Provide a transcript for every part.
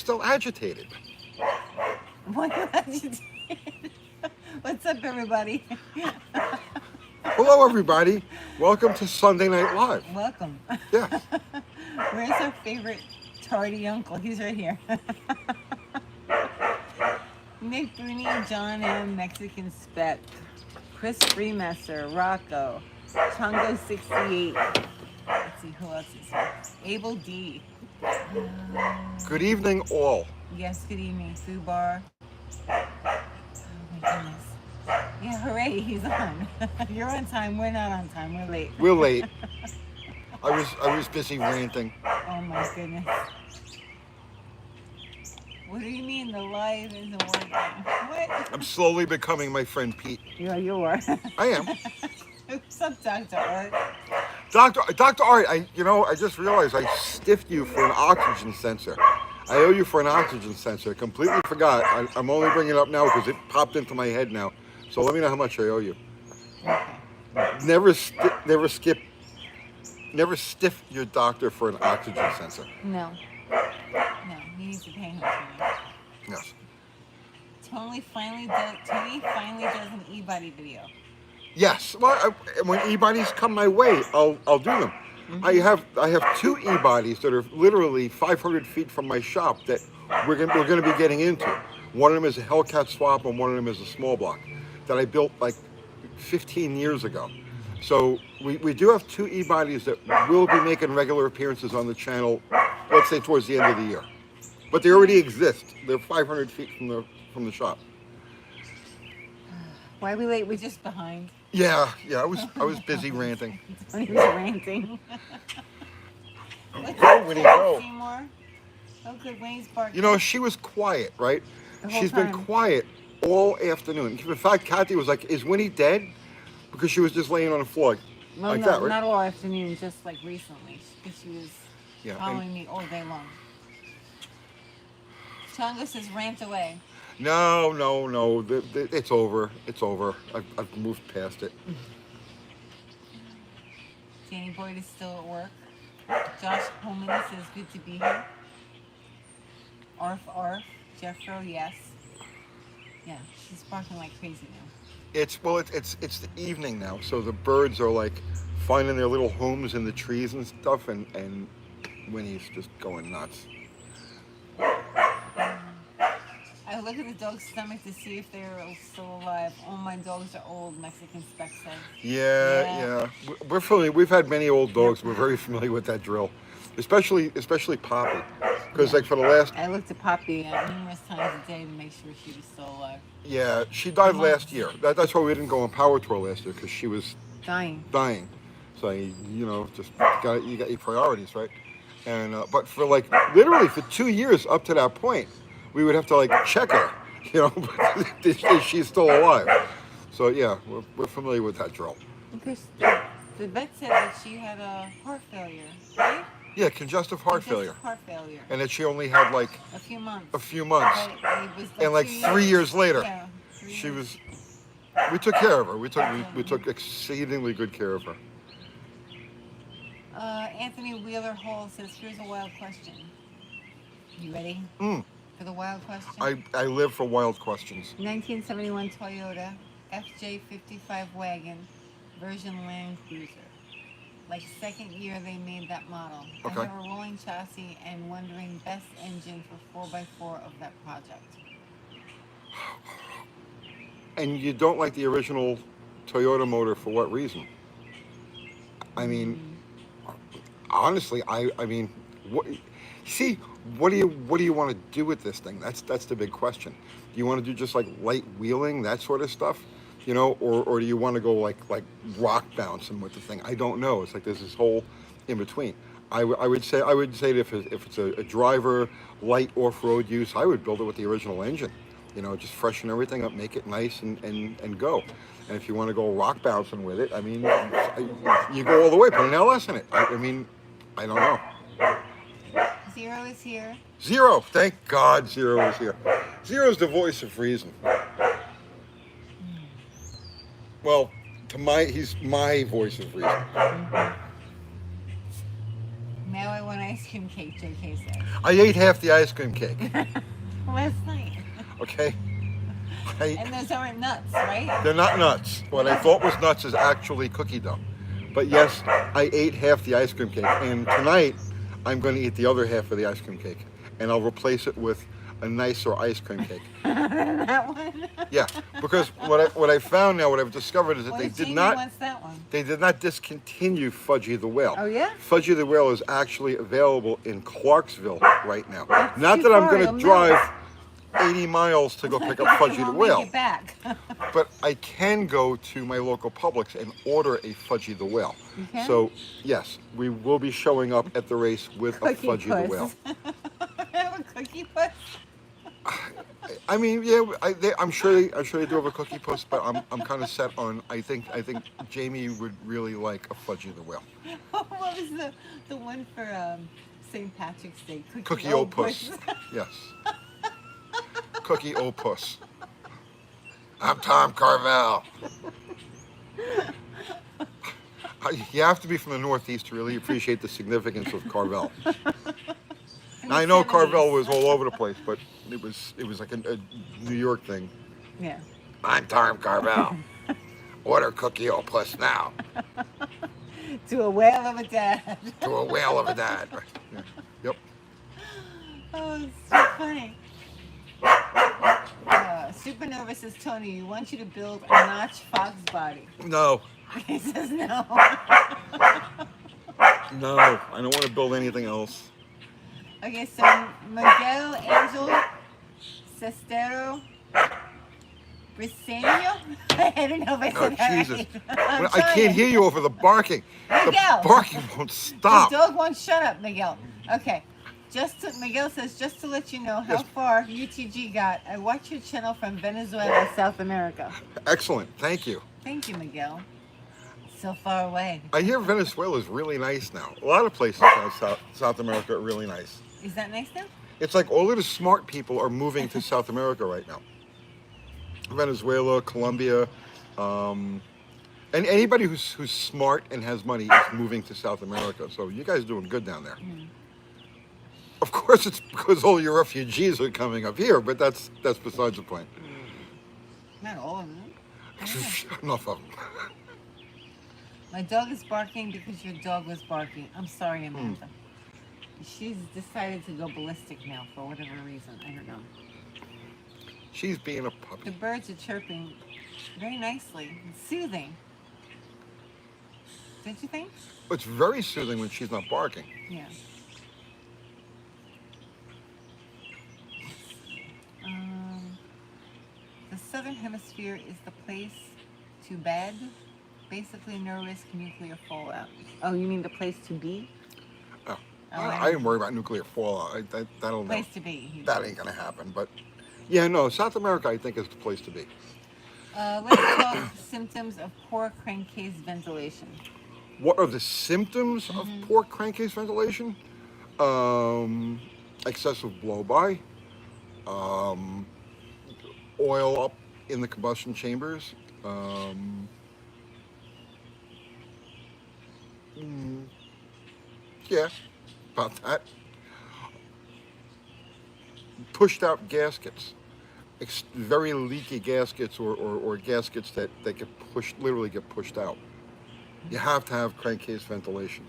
still agitated. Why are you agitated? What's up, everybody? Hello, everybody. Welcome to Sunday Night Live. Welcome. Yes. Where's our favorite tardy uncle? He's right here. Nick Bruni, John M, Mexican Spec, Chris Freemaster, Rocco, Chongo 68. Let's see who else is here. Abel D. Good evening, all. Yes, good evening. Fubar. Oh my goodness. Yeah, hooray, he's on. You're on time, we're not on time, we're late. We're late. I was busy ranting. Oh my goodness. What do you mean the live isn't working? What? I'm slowly becoming my friend Pete. Yeah, you are. I am. What's up, Dr. Art? Dr. Art, I just realized I stiffed you for an oxygen sensor. I owe you for an oxygen sensor. I completely forgot. I'm only bringing it up now because it popped into my head now. So let me know how much I owe you. Okay. Never stiff your doctor for an oxygen sensor. No. No, he needs to pay him for me. Yes. Tony finally does an e-body video. Yes. Well, when e-bodies come my way, I'll do them. Mm-hmm. I have two e-bodies that are literally 500 feet from my shop that we're gonna be getting into. One of them is a Hellcat swap, and one of them is a small block that I built like 15 years ago. So we do have two e-bodies that will be making regular appearances on the channel, let's say towards the end of the year. But they already exist. They're 500 feet from the shop. Why are we late? We're just behind. Yeah. I was busy ranting. Tony was ranting. Go, Winnie, go. Seymour? Oh, good. Winnie's barking. You know, she was quiet, right? She's time. been quiet all afternoon. In fact, Kathy was like, "Is Winnie dead?" Because she was just laying on the floor Well, no, that, right? not all afternoon, just like recently, because she was following me all day long. Chongo says, rant away. No. It's over. It's over. I've moved past it. Danny Boyd is still at work. Josh Coleman says, good to be here. Arf. Jeffro, yes. Yeah, she's barking like crazy now. It's the evening now, so the birds are like finding their little homes in the trees and stuff, and Winnie's just going nuts. I look at the dog's stomach to see if they're still alive. All my dogs are old, Mexican Spec says. Yeah. We're familiar. We've had many old dogs. We're very familiar with that drill, especially Poppy, because like for the last. I looked at Poppy numerous times a day to make sure she was still alive. Yeah, she died last year. That's why we didn't go on Power Tour last year, because she was dying. So just you got your priorities, right? And but for like literally for 2 years up to that point, we would have to like check her, is she still alive? So yeah, we're familiar with that drill. Because the vet said that she had a heart failure, right? Yeah, congestive heart failure. And that she only had like a few months. But it was like and like 3 years later, yeah, she was. We took care of her. We took exceedingly good care of her. Anthony Wheeler Hall says, "Here's a wild question. You ready for the wild question?" I live for wild questions. 1971 Toyota FJ55 wagon, version Land Cruiser. Like second year they made that model. Okay. I have a rolling chassis and wondering best engine for 4x4 of that project. And you don't like the original Toyota motor for what reason? I mean, honestly, I mean, what do you want to do with this thing? That's the big question. Do you want to do just like light wheeling, that sort of stuff? Or do you want to go like rock bouncing with the thing? I don't know. It's like there's this whole in between. I would say that if it's a driver light off-road use, I would build it with the original engine. Just freshen everything up, make it nice and go. And if you want to go rock bouncing with it, I mean, you go all the way, put an LS in it. I mean, I don't know. Zero is here. Zero, thank God Zero is here. Zero's the voice of reason. Well, he's my voice of reason. Now I want to ice cream cake, JK says. I ate half the ice cream cake. Last night. Okay. And those aren't nuts, right? They're not nuts. What I thought was nuts is actually cookie dough. But yes, I ate half the ice cream cake, and tonight I'm going to eat the other half of the ice cream cake, and I'll replace it with a nicer ice cream cake. That one? Yeah, because what I found now, what I've discovered is that they did Jamie not wants that one. they did not discontinue Fudgy the Whale. Oh, yeah? Fudgy the Whale is actually available in Clarksville right now. That's Not too that I'm far, going you'll to drive melt. 80 miles to go pick up Fudgy the I'll Whale. make it back. But I can go to my local Publix and order a Fudgy the Whale. You can? So, yes, we will be showing up at the race with a Cookie Fudgy the Whale. puss. Have a cookie puss? I mean, yeah, I'm sure they do have a cookie puss, but I'm kind of set on. I think Jamie would really like a Fudgy the Whale. What was the one for St. Patrick's Day? Cookie old puss. Yes. Cookie old puss. I'm Tom Carvel. You have to be from the Northeast to really appreciate the significance of Carvel. Now, I know Carvel was all over the place, but it was like a New York thing. Yeah. I'm Tom Carvel. Order cookie old puss now. To a whale of a dad. To a whale of a dad. Yeah. Yep. Oh, it's so funny. Supernova says, Tony, we want you to build a notch fox body. No. He says no. No, I don't want to build anything else. Okay, so Miguel Angel Sestero Briseño? I don't know if I Oh, said that Jesus. right. I can't hear you over the barking. Miguel. The barking won't stop. The dog won't shut up, Miguel. Okay. Miguel says, just to let you know how Yes. far UTG got, I watch your channel from Venezuela, South America. Excellent. Thank you. Thank you, Miguel. So far away. I hear Venezuela is really nice now. A lot of places in South America are really nice. Is that nice now? It's like all of the smart people are moving to South America right now. Venezuela, Colombia, and anybody who's smart and has money is moving to South America. So you guys are doing good down there. Mm. Of course, it's because all your refugees are coming up here, but that's besides the point. Not all of them. Enough of them. My dog is barking because your dog was barking. I'm sorry, Amanda. She's decided to go ballistic now for whatever reason. I don't know. She's being a The puppy. birds are chirping very nicely. It's soothing. Don't you think? It's very soothing when she's not barking. Yeah. The southern hemisphere is the place to bed. Basically, no risk nuclear fallout. Oh, you mean the place to be? Oh, Oh, I didn't worry about nuclear fallout. That'll Place to be. that ain't gonna happen. But yeah, no, South America I think is the place to be. Let's talk symptoms of poor crankcase ventilation. What are the symptoms of poor crankcase ventilation? Excessive blow-by, oil up in the combustion chambers, yeah, about that. Pushed out gaskets, very leaky gaskets or gaskets that get literally get pushed out. You have to have crankcase ventilation.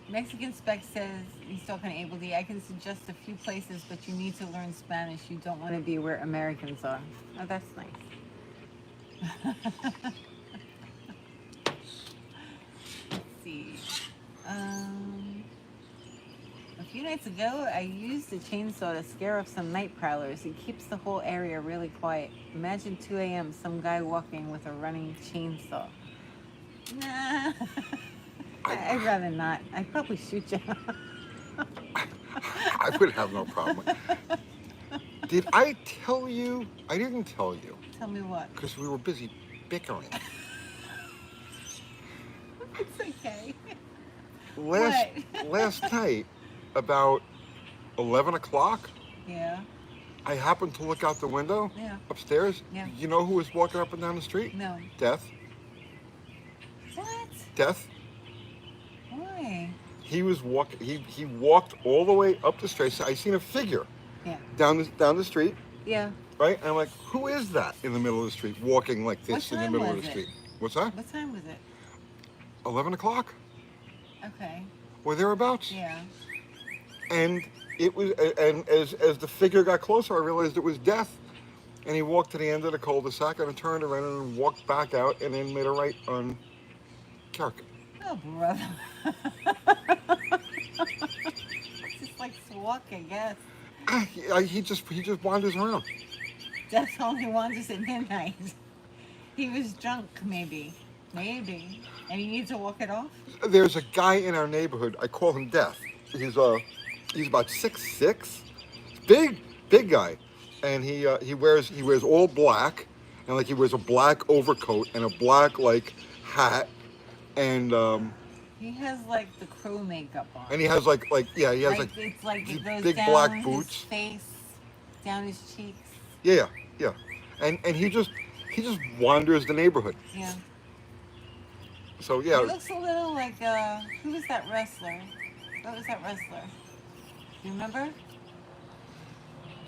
Mexican Spec says, he's talking to Able D, I can suggest a few places, but you need to learn Spanish. You don't want to be where Americans are. Oh, that's nice. Let's see. A few nights ago, I used a chainsaw to scare off some night prowlers. It keeps the whole area really quiet. Imagine 2 a.m., some guy walking with a running chainsaw. Nah. I'd rather not. I'd probably shoot you. I would have no problem. Did I tell you? I didn't tell you. Tell me what. Because we were busy bickering. It's okay. Last night, about 11 o'clock, Yeah. I happened to look out the window Yeah. upstairs. Yeah. You know who was walking up and down the street? No. Death. What? Death. Why? he was walking. He walked all the way up the street. I seen a figure Yeah. down the street, Yeah. right? And I'm like, who is that in the middle of the street walking like What this in the time middle of was the it? street? What's that? What time was it? 11 o'clock Okay. or thereabouts. Yeah. And it was, and as the figure got closer, I realized it was Death. And he walked to the end of the cul-de-sac and turned around and walked back out and then made a right on Carrick. Oh, brother. Just like walk, I guess. He just wanders around. That's only wanders at midnight. He was drunk, maybe. Maybe. And he needs to walk it off? There's a guy in our neighborhood. I call him Death. He's about 6'6", big guy, and he wears all black, and like he wears a black overcoat and a black like hat, and He has like the crew makeup on. he has like he has like it's like these it goes big down black his boots. face, down his cheeks. Yeah, and he just wanders the neighborhood. Yeah. So He yeah, looks a little like who was that wrestler? What was that wrestler? You remember?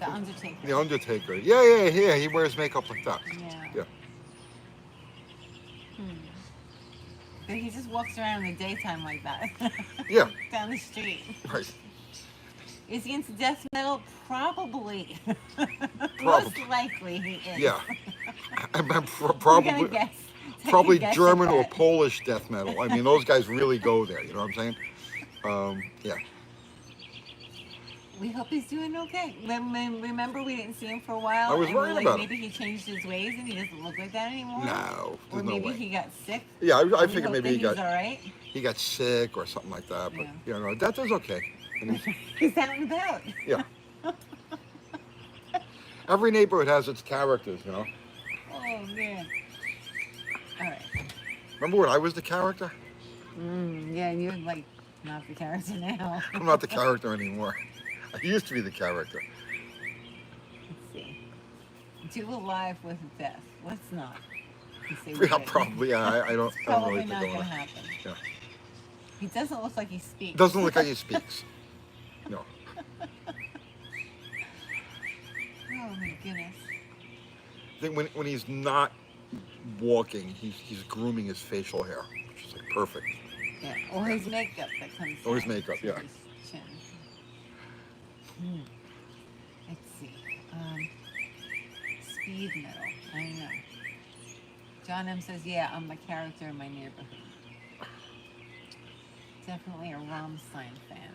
The Undertaker. the Undertaker. Yeah. He wears makeup like that. Yeah. Yeah. But he just walks around in the daytime like that. Yeah. Down the street. Right. Is he into death metal? Probably. Probably. Most likely he is. Yeah. I'm I'm probably. gonna guess. Take a Probably guess at German or that. Polish death metal. I mean, those guys really go there. You know what I'm saying? Yeah. We hope he's doing okay. Remember, we didn't see him for a while. I was and we're worried like, about maybe he changed his ways and he doesn't look like that anymore. No, Or there's no maybe way. he got sick. Yeah, I We figured hope maybe that he's all right. he got sick or something like that. But Yeah. you know, that is okay. And He's out and about. yeah. Every neighborhood has its characters, you know. Oh man. All right. Remember when I was the character? Yeah, and you're like not the character now. I'm not the character anymore. I used to be the character. Let's see. Do a live with death. Let's not. You say Yeah, we did. probably. Yeah, I don't Probably really not think gonna of it. happen. Yeah. He doesn't look like he speaks. Doesn't look like he speaks. No. Oh my goodness. I think when he's not walking, he's grooming his facial hair, which is like perfect. Yeah. Or his makeup that comes. Or his down makeup, to yeah. his chin. Let's see. Speed metal. I don't know. John M says, "Yeah, I'm the character in my neighborhood." Definitely a Rammstein fan.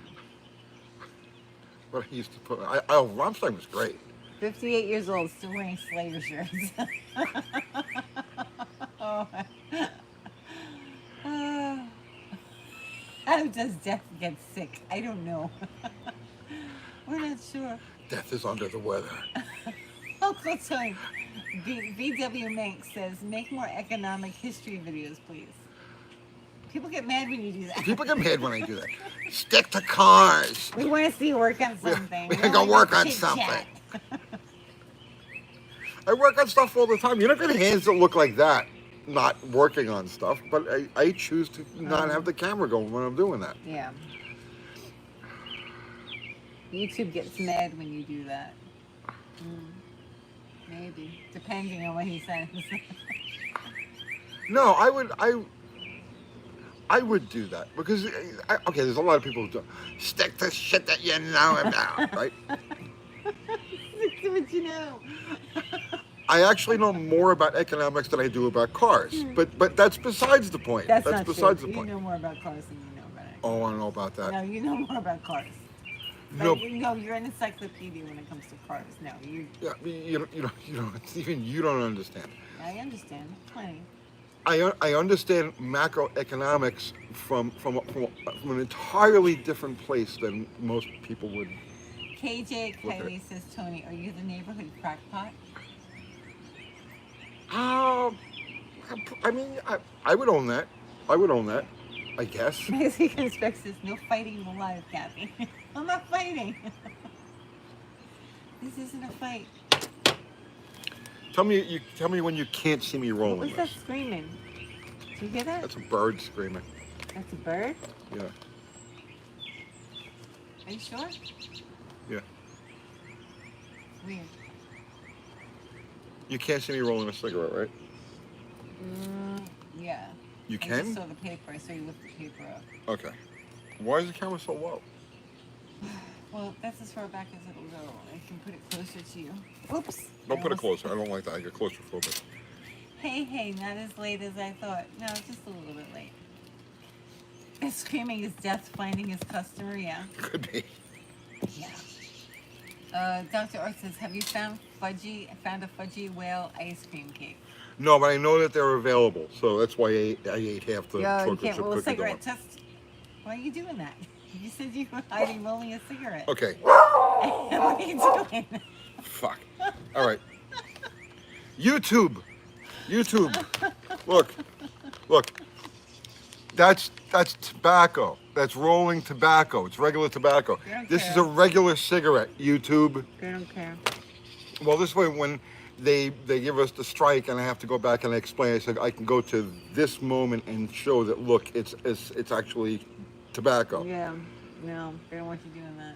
But he used to put. Rammstein was great. 58 years old, still wearing Slayer shirts. Oh. How does Death get sick? I don't know. We're not sure. Death is under the weather. Uncle Tony, VW Manx says, make more economic history videos, please. People get mad when you do that. People get mad when I do that. Stick to cars. We want to see you work on something. we We gotta don't go want work on chit-chat. something. I work on stuff all the time. You're not gonna hands that look like that, not working on stuff. But I choose to not have the camera going when I'm doing that. Yeah. YouTube gets mad when you do that. Maybe. Depending on what he says. No, I would do that because okay, there's a lot of people who do stick to shit that you know about, right? Stick to what you know. I actually know more about economics than I do about cars, but that's besides the point. That's not besides true. the point. You know more about cars than you know about it. Oh, I don't know about that. No, you know more about cars. But No. no, you're an encyclopedia when it comes to cars. No, you. Yeah, you don't even you don't understand. I understand. Plenty. I understand macroeconomics from an entirely different place than most people would. KJ Look at Kylie says, Tony, are you the neighborhood crackpot? I mean, I would own that. I would own that, I guess. Mexican Spec says, no fighting alive, Kathy. I'm not fighting. This isn't a fight. Tell me when you can't see me What rolling was that this. screaming? Did you hear that? That's a bird screaming. That's a bird? Yeah. Are you sure? Yeah. Weird. You can't see me rolling a cigarette, right? Yeah. You I just can? saw the paper. I saw you lift the paper up. Okay. Why is the camera so low? Well, that's as far back as it'll go. I can put it closer to you. Oops. Don't I put it almost- closer. I don't like that. I get claustrophobic. Hey, not as late as I thought. No, just a little bit late. Screaming his death, finding his customer. Yeah. Could be. Yeah. Dr. Art says, have you found a fudgy whale ice cream cake? No, but I know that they're available, so that's why I ate half the Yo, you chocolate can't chip roll a cookie cigarette. donut. Test. Why are you doing that? You said you were hiding rolling a cigarette. Okay. What are you doing? Fuck. All right. YouTube. Look. That's tobacco. That's rolling tobacco. It's regular tobacco. I don't This is care. a regular cigarette. YouTube. I don't care. Well, this way, when they give us the strike and I have to go back and explain, I said I can go to this moment and show that look, it's actually tobacco. Yeah. No, I don't want you doing that.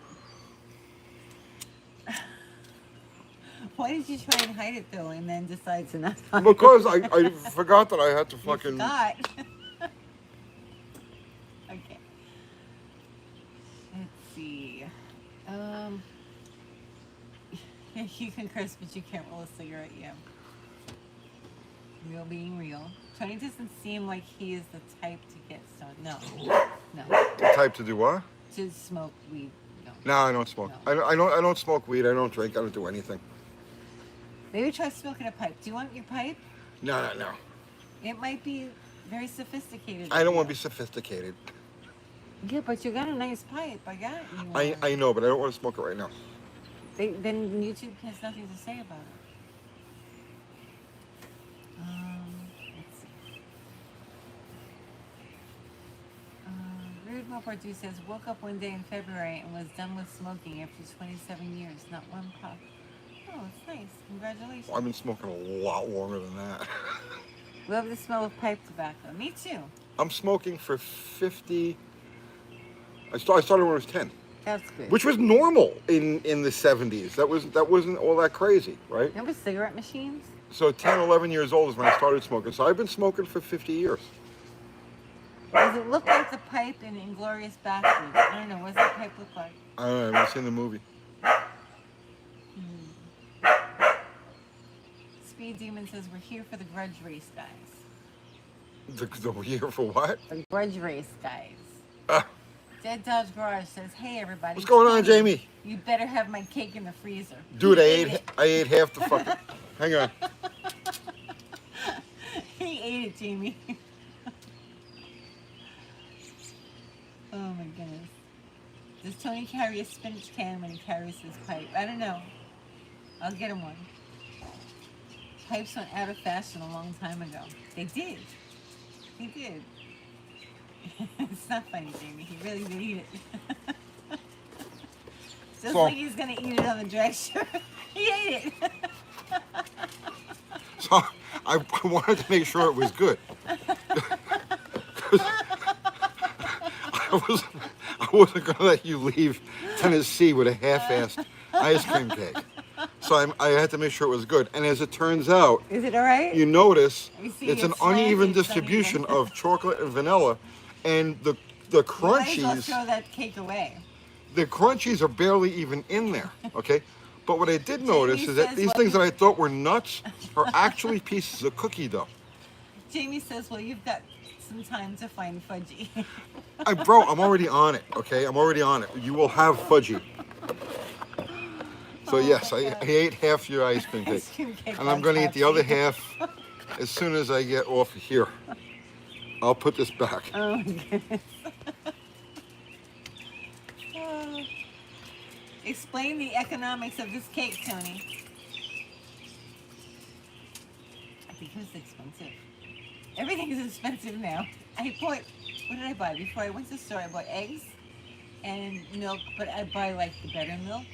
Why did you try and hide it though, and then decide to not hide Because it? I forgot that I had to You fucking. forgot. Okay. Let's see. You can curse, but you can't roll a cigarette. Yeah. Real being real. Tony doesn't seem like he is the type to get stoned. No. The type to do what? To smoke weed. No. No, I don't smoke. No. I don't smoke weed. I don't drink. I don't do anything. Maybe try smoking a pipe. Do you want your pipe? No. It might be very sophisticated. I don't want to be sophisticated. Yeah, but you got a nice pipe. I got you one. I know, but I don't want to smoke it right now. Then YouTube has nothing to say about it. Let's see. Rude Mopardu says, woke up one day in February and was done with smoking after 27 years. Not one puff. Oh, it's nice. Congratulations. I've been smoking a lot longer than that. Love the smell of pipe tobacco. Me too. I'm smoking for 50. I started when I was 10, That's good. which was normal in the 70s. That wasn't all that crazy, right? Remember cigarette machines? So 10, 11 years old is when I started smoking. So I've been smoking for 50 years. Does it look like the pipe in Inglourious Bastards? I don't know. What does that pipe look like? I don't know. I haven't seen the movie. Speed Demon says, we're here for the grudge race, guys. The year for what? The grudge race, guys. Ah, Dead Dodge Garage says, hey, everybody. what's going on, Jamie? You better have my cake in the freezer. Dude, He I ate half the fucking. Hang on. He ate it, Jamie. Oh, my goodness. Does Tony carry a spinach can when he carries his pipe? I don't know. I'll get him one. Pipes went out of fashion a long time ago. They did. He did. It's not funny, Jamie. He really did eat it. Just So- like he's gonna eat it on the dress shirt. He ate it. So I wanted to make sure it was good. 'Cause I wasn't gonna let you leave Tennessee with a half-assed ice cream cake. So I had to make sure it was good. And as it turns out, Is it all right? you notice You see, it's an it's slanted, uneven it's distribution uneven. of chocolate and vanilla, and the You might as well crunchies. throw that cake away. The crunchies are barely even in there, okay? But what I did notice Jamie is that says these what- things that I thought were nuts are actually pieces of cookie dough. Jamie says, well, you've got some time to find fudgy. Bro, I'm already on it, okay? I'm already on it. You will have fudgy. So yes, my I God. ate half your ice cream cake. Ice cream cake And I'm on going to eat top, the other Jamie. half as soon as I get off of here. I'll put this back. Oh, my goodness. Oh. Explain the economics of this cake, Tony. Because it's expensive. Everything is expensive now. I bought, what did I buy? Before I went to the store, I bought eggs and milk, but I buy like the better milk.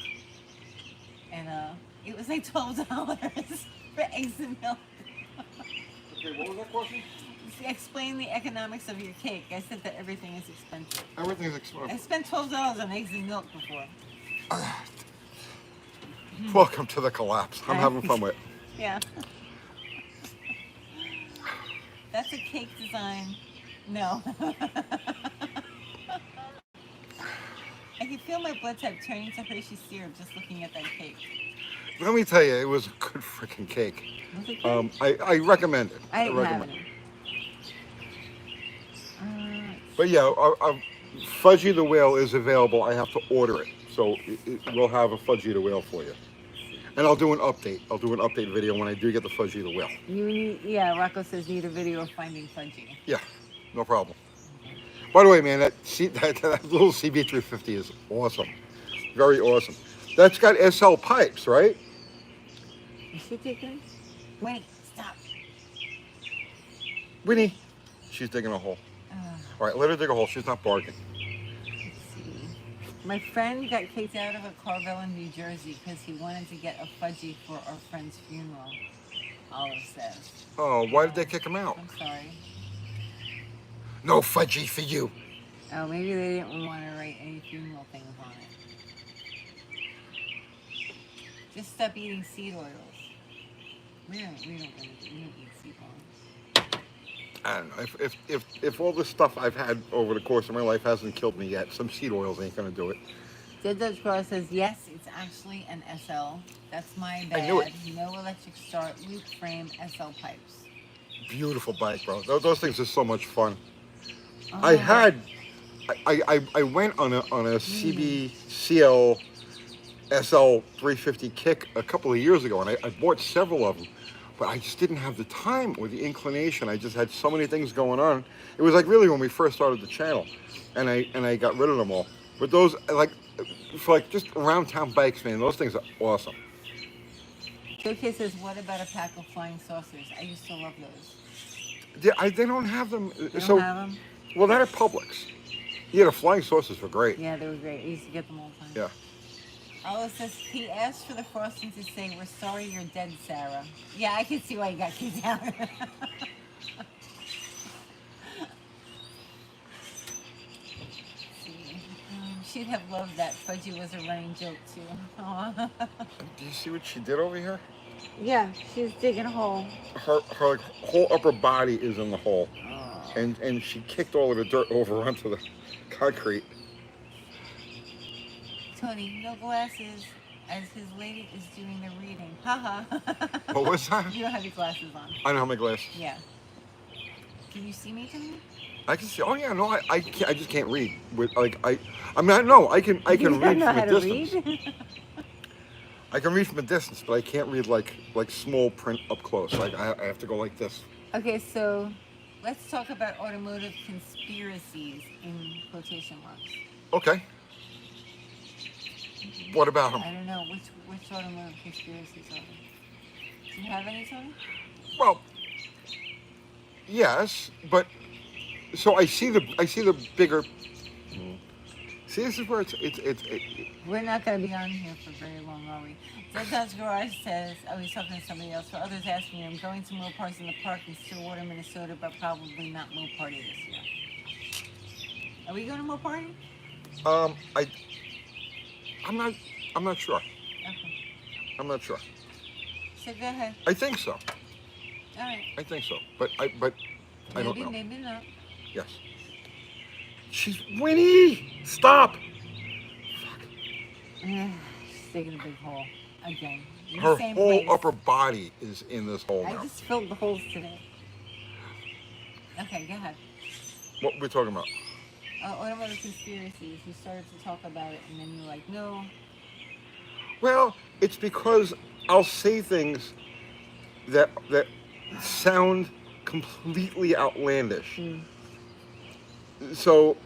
And it was like $12 for eggs and milk. Okay, what was that question? explain the economics of your cake. I said that everything is expensive. Everything's I expensive. spent $12 on eggs and milk before. Welcome to the collapse. I'm Right. having fun with it. Yeah. That's a cake design. No. I can feel my blood type turning to Hershey syrup just looking at that cake. Let me tell you, it was a good freaking cake. Was it good? I recommend it. I didn't have recommend any. But yeah, Fudgy the Whale is available. I have to order it. So we'll have a Fudgy the Whale for you. And I'll do an update. I'll do an update video when I do get the Fudgy the Whale. You need, yeah, Rocco says need a video of finding Fudgy. Yeah, no problem. By the way, man, that little CB350 is awesome. Very awesome. That's got SL pipes, right? Is she taking? Wait, stop. Winnie, she's digging a hole. All right, let her dig a hole. She's not barking. Let's see. My friend got kicked out of a Carvel in New Jersey because he wanted to get a Fudgy for our friend's funeral. Olive says. Oh, why did they kick him out? I'm sorry. No Fudgy for you. Oh, maybe they didn't want to write any funeral things on it. Just stop eating seed oils. We don't eat seed oils. I don't know. If all the stuff I've had over the course of my life hasn't killed me yet, some seed oils ain't gonna do it. Dead Dutch Girl says, yes, it's actually an SL. That's my bad. I knew it. No electric start, loop frame, SL pipes. Beautiful bike, bro. Those things are so much fun. Oh. I went on a CBCL SL 350 kick a couple of years ago, and I bought several of them, but I just didn't have the time or the inclination. I just had so many things going on. It was like really when we first started the channel, and I got rid of them all. But those, like, for like just around town bikes, man, those things are awesome. Joe says, what about a pack of flying saucers? I used to love those. They don't have them. You So, don't have them? well, not at Publix. Yeah, the flying saucers were great. Yeah, they were great. I used to get them all the time. Yeah. Olive says, he asked for the frosting to say, we're sorry you're dead, Sarah. Yeah, I can see why you got kicked out. She'd have loved that. Fudgy was a running joke, too. Do you see what she did over here? Yeah, she's digging a hole. Her like, whole upper body is in the hole. Oh. And she kicked all of the dirt over onto the concrete. Tony, no glasses, as his lady is doing the reading. Haha. What was that? You don't have your glasses on. I don't have my glasses. Yeah. Can you see me, Tony? I can see. Oh yeah, no, I can't. I just can't read. With like I mean, no, I can You don't read know from how a to distance. read? I can read from a distance, but I can't read like small print up close. Like I have to go like this. Okay, so let's talk about automotive conspiracies in quotation marks. Okay. What about them? I don't know which automotive conspiracies are there. Do you have any, Tony? Well, yes, but so I see the bigger. See, this is where it's We're not going to be on here for very long, are we? Dead Dodge Garage says, oh, he's talking to somebody else. For others asking, I'm going to Moe Parks in the Park in Stillwater, Minnesota, but probably not Moe Party this year. Are we going to Moe Party? I'm not sure. Okay. I'm not sure. So go ahead. I think so. All right. I think so. But I don't know. Maybe not. Yes. She's Winnie. Stop. She's digging a big hole again. In the Her same whole place. upper body is in this hole I now. just filled the holes today. Okay, go ahead. What we're talking about? Automotive conspiracies. You started to talk about it, and then you're like, no. Well, it's because I'll say things that sound completely outlandish. Mm. So,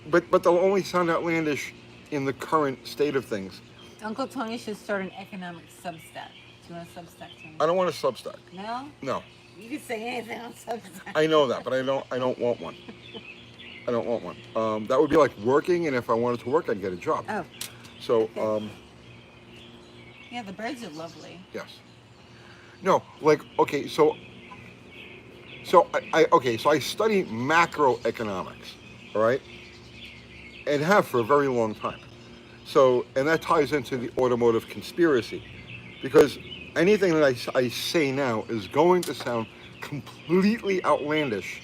but they'll only sound outlandish in the current state of things. Uncle Tony should start an economic Substack. Do you want a Substack, Tony? I don't want a Substack. No? No. You can say anything on Substack. I know that, but I don't want one. I don't want one. That would be like working, and if I wanted to work, I'd get a job. Oh. So, Okay. Yeah, the birds are lovely. yes. No, like, okay, so So okay, so I study macroeconomics, all right, and have for a very long time. So, and that ties into the automotive conspiracy, because anything that I say now is going to sound completely outlandish,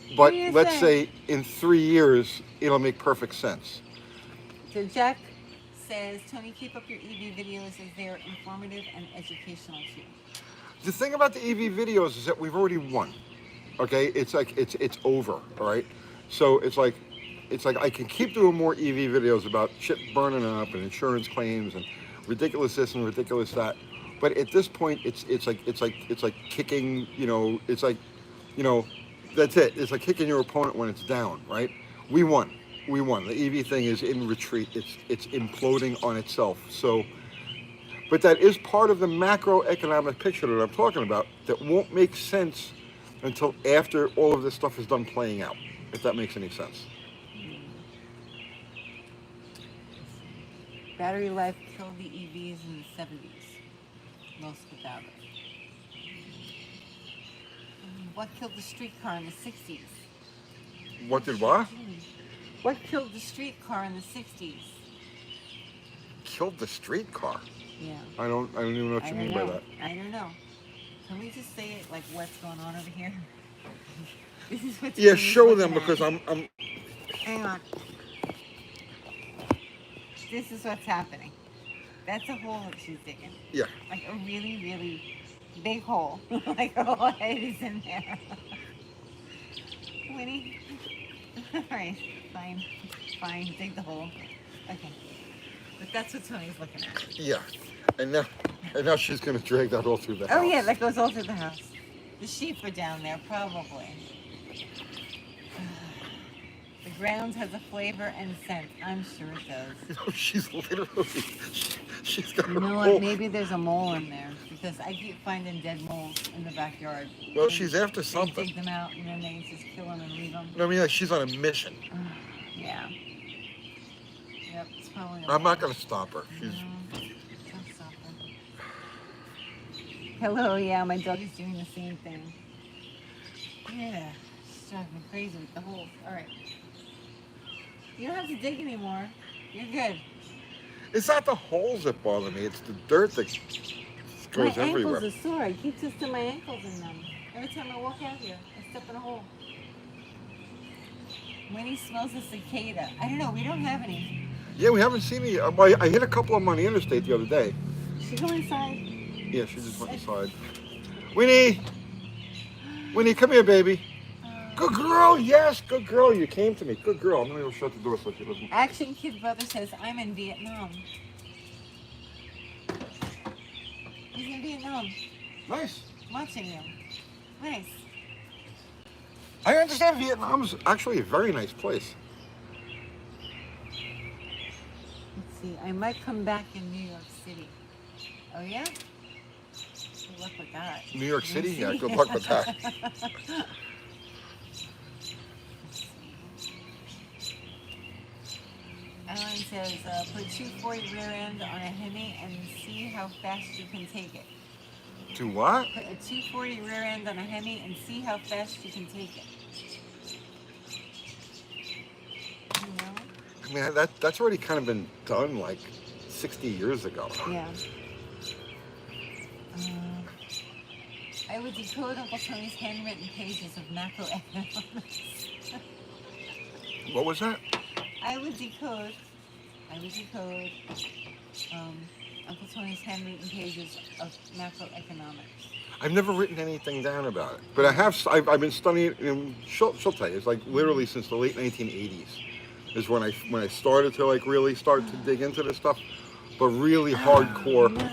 What but do you let's say? say in 3 years it'll make perfect sense. So Jack says, Tony, keep up your EV videos as they are informative and educational too. The thing about the EV videos is that we've already won. Okay, it's like it's over. All right, so it's like I can keep doing more EV videos about shit burning up and insurance claims and ridiculous this and ridiculous that. But at this point, it's like kicking. You know, that's it. It's like kicking your opponent when it's down. Right? We won. We won. The EV thing is in retreat. It's imploding on itself. So, but that is part of the macroeconomic picture that I'm talking about that won't make sense until after all of this stuff is done playing out, if that makes any sense. Battery life killed the EVs in the 70s. Most without it. What killed the streetcar in the 60s? What did what? What killed the streetcar in the 60s? Killed the streetcar? Yeah. I don't even know what you mean by that. I don't know. Can we just say it like what's going on over here? This is what's Yeah, show them because I'm Hang on. This is what's happening. That's a hole that she's digging. Yeah. Like a really, really big hole. Like her whole head is in there. Winnie? Alright, fine. Fine, dig the hole. Okay. But that's what Tony's looking at. Yeah. And now she's gonna drag that all through the house. Oh yeah, that goes all through the house. The sheep are down there, probably. The ground has a flavor and scent. I'm sure it does. She's literally, she's got You her know whole... what? Maybe there's a mole in there because I keep finding dead moles in the backyard. Well, she's after They something. dig them out and then they just kill them and leave them. I mean, like she's on a mission. Yeah. Yep, it's probably. I'm not gonna stop her. She's... Don't stop her. Hello, yeah, my dog is doing the same thing. Yeah, she's driving me crazy with the holes. All right. You don't have to dig anymore. You're good. It's not the holes that bother me. It's the dirt that goes My everywhere. ankles are sore. I keep twisting my ankles in them. Every time I walk out here, I step in a hole. Winnie smells a cicada. I don't know. We don't have any. Yeah, we haven't seen any. I hit a couple of them on the interstate the other day. She go inside. Yeah, she just went inside. Winnie! Winnie, come here, baby. Good girl, yes, good girl. You came to me. Good girl. I'm going to go shut the door so she doesn't... Action Kid Brother says, I'm in Vietnam. He's in Vietnam. Nice. Watching you. Nice. I understand Vietnam's actually a very nice place. Let's see. I might come back in New York City. Oh, yeah? Good luck with that. New York City? Yeah, good luck with that. Ellen says, put 240 rear end on a Hemi and see how fast you can take it. To what? Put a 240 rear end on a Hemi and see how fast you can take it. You know? I mean, that's already kind of been done like 60 years ago. Yeah. I would decode Uncle Tony's handwritten pages of macroeconomics. What was that? I would decode Uncle Tony's handwritten pages of macroeconomics. I've never written anything down about it, but I've been studying it, and she'll tell you, it's like literally since the late 1980s is when I started to like really start to dig into this stuff, but really hardcore. No.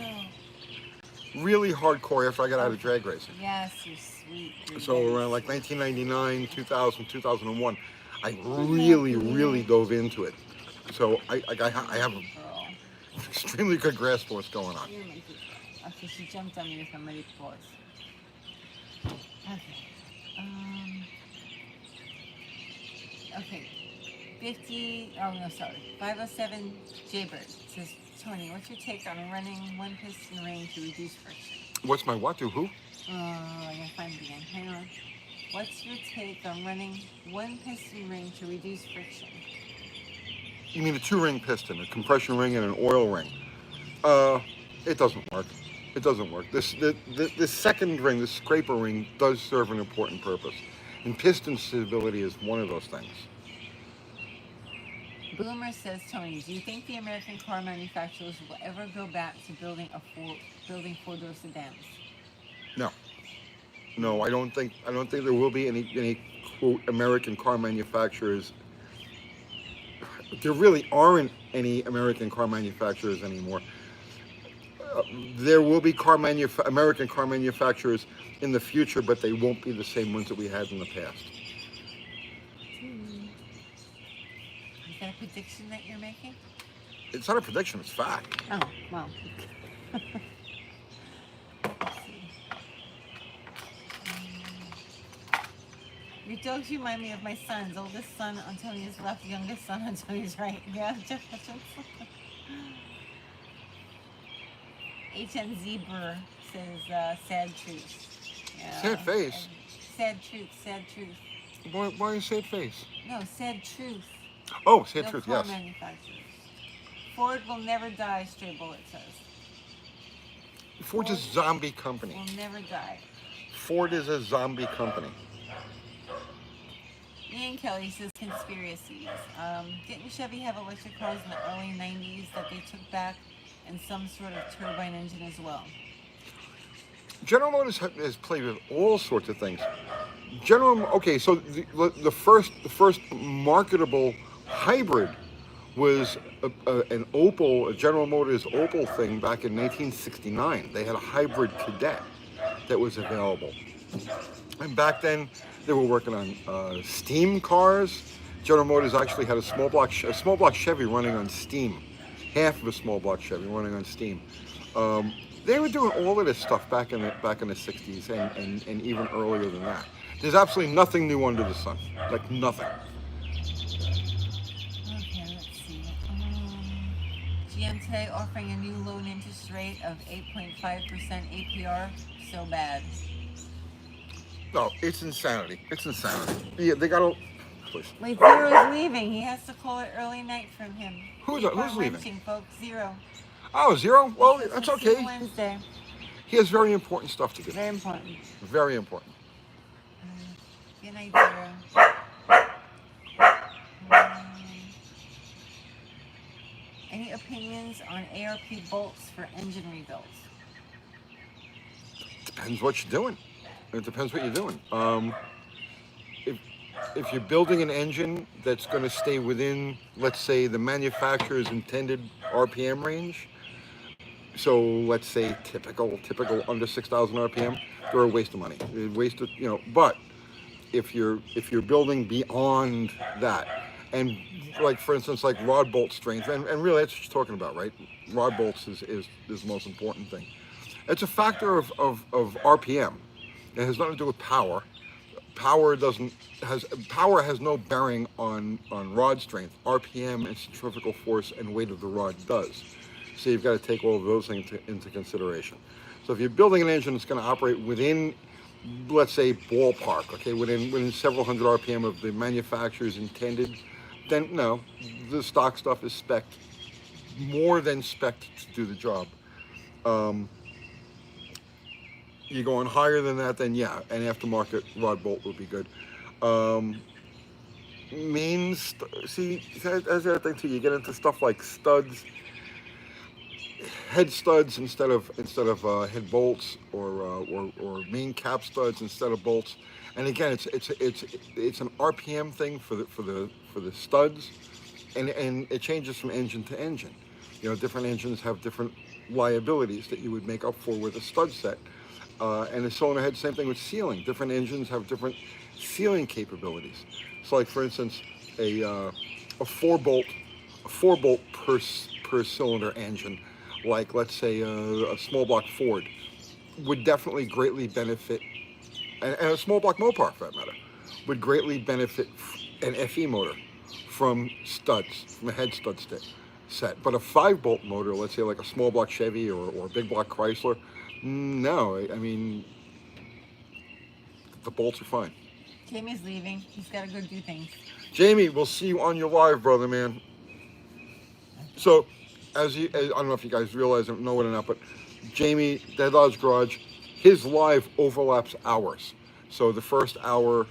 Really hardcore after I got out of drag racing. Yes, you're sweet. You're So very around like sweet. 1999, 2000, 2001, I really dove into it. So I have an Girl. extremely good grasp for what's going on. You're my good girl. Okay, she jumped on me with her muddy paws. Okay. Okay. 507 Jaybird says, Tony, what's your take on running one piston ring to reduce friction? What's my what? To who? Oh, I gotta find it again. Hang on. What's your take on running one piston ring to reduce friction? You mean a two-ring piston, a compression ring and an oil ring? Uh, it doesn't work. It doesn't work. The second ring, the scraper ring, does serve an important purpose, and piston stability is one of those things. Boomer says, Tony, do you think the American car manufacturers will ever go back to building four-door sedans? No, no, I don't think. I don't think there will be any quote American car manufacturers. There really aren't any American car manufacturers anymore. There will be American car manufacturers in the future, but they won't be the same ones that we had in the past. Is that a prediction that you're making? It's not a prediction; it's fact. Oh, well. Let's see. Your dogs remind me of my sons. Oldest son, Antonia's left. Youngest son, Antonia's right. Yeah, Jeff Hutchins. HN Zebra says, sad truth. Yeah. Sad face. Sad truth, sad truth. Why is sad face? No, sad truth. Oh, sad No truth. car Yes. manufacturers. Ford will never die, Stray Bullet says. Ford's a zombie company. Will never die. Ford is a zombie company. Ian Kelly says conspiracies. Didn't Chevy have electric cars in the early 90s that they took back and some sort of turbine engine as well? General Motors has played with all sorts of things. Okay, so the first marketable hybrid was an Opel, a General Motors Opel thing back in 1969. They had a hybrid Cadet that was available, and back then they were working on steam cars. General Motors actually had a small block Chevy running on steam, half of a small block Chevy running on steam. They were doing all of this stuff back in the 60s and even earlier than that. There's absolutely nothing new under the sun, like nothing. Okay, let's see. GM today offering a new loan interest rate of 8.5% APR. So bad. No, it's insanity. It's insanity. Yeah, they got to. Please. Wait, Zero's leaving. He has to call it early night from him. Who's leaving? Wrenching, folks. Zero. Oh, Zero? Well, He says that's we'll see you okay. Wednesday. He has very important stuff to do. Very important. Very important. Good night, Zero. Any opinions on ARP bolts for engine rebuilds? Depends what you're doing. It depends what you're doing. If you're building an engine that's going to stay within, let's say, the manufacturer's intended RPM range, so let's say typical under 6,000 RPM, they're a waste of money. But if you're building beyond that, and like for instance, like rod bolt strength, and really that's what you're talking about, right? Rod bolts is the most important thing. It's a factor of RPM. It has nothing to do with power. Power has no bearing on rod strength. RPM and centrifugal force and weight of the rod does. So you've got to take all of those things into consideration. So if you're building an engine that's going to operate within, let's say, ballpark, okay, within several hundred RPM of the manufacturer's intended, then no, the stock stuff is spec'd, more than spec'd to do the job. You're going higher than that, then yeah, an aftermarket rod bolt would be good. See, that's the other thing too. You get into stuff like studs, head studs instead of head bolts, or main cap studs instead of bolts. And again, it's an RPM thing for the studs, and it changes from engine to engine. Different engines have different liabilities that you would make up for with a stud set. And the cylinder head, same thing with sealing. Different engines have different sealing capabilities. So, like for instance, a four bolt per cylinder engine, like let's say a small block Ford, would definitely greatly benefit, and a small block Mopar for that matter, would greatly benefit an FE motor from studs, from a head stud set. But a 5-bolt motor, let's say like a small block Chevy or a big block Chrysler, no, I mean, the bolts are fine. Jamie's leaving. He's got to go do things. Jamie, we'll see you on your live, brother, man. So, I don't know if you guys realize, I don't know it or not, but Jamie, Dead Lodge Garage, his live overlaps ours. So the first hour,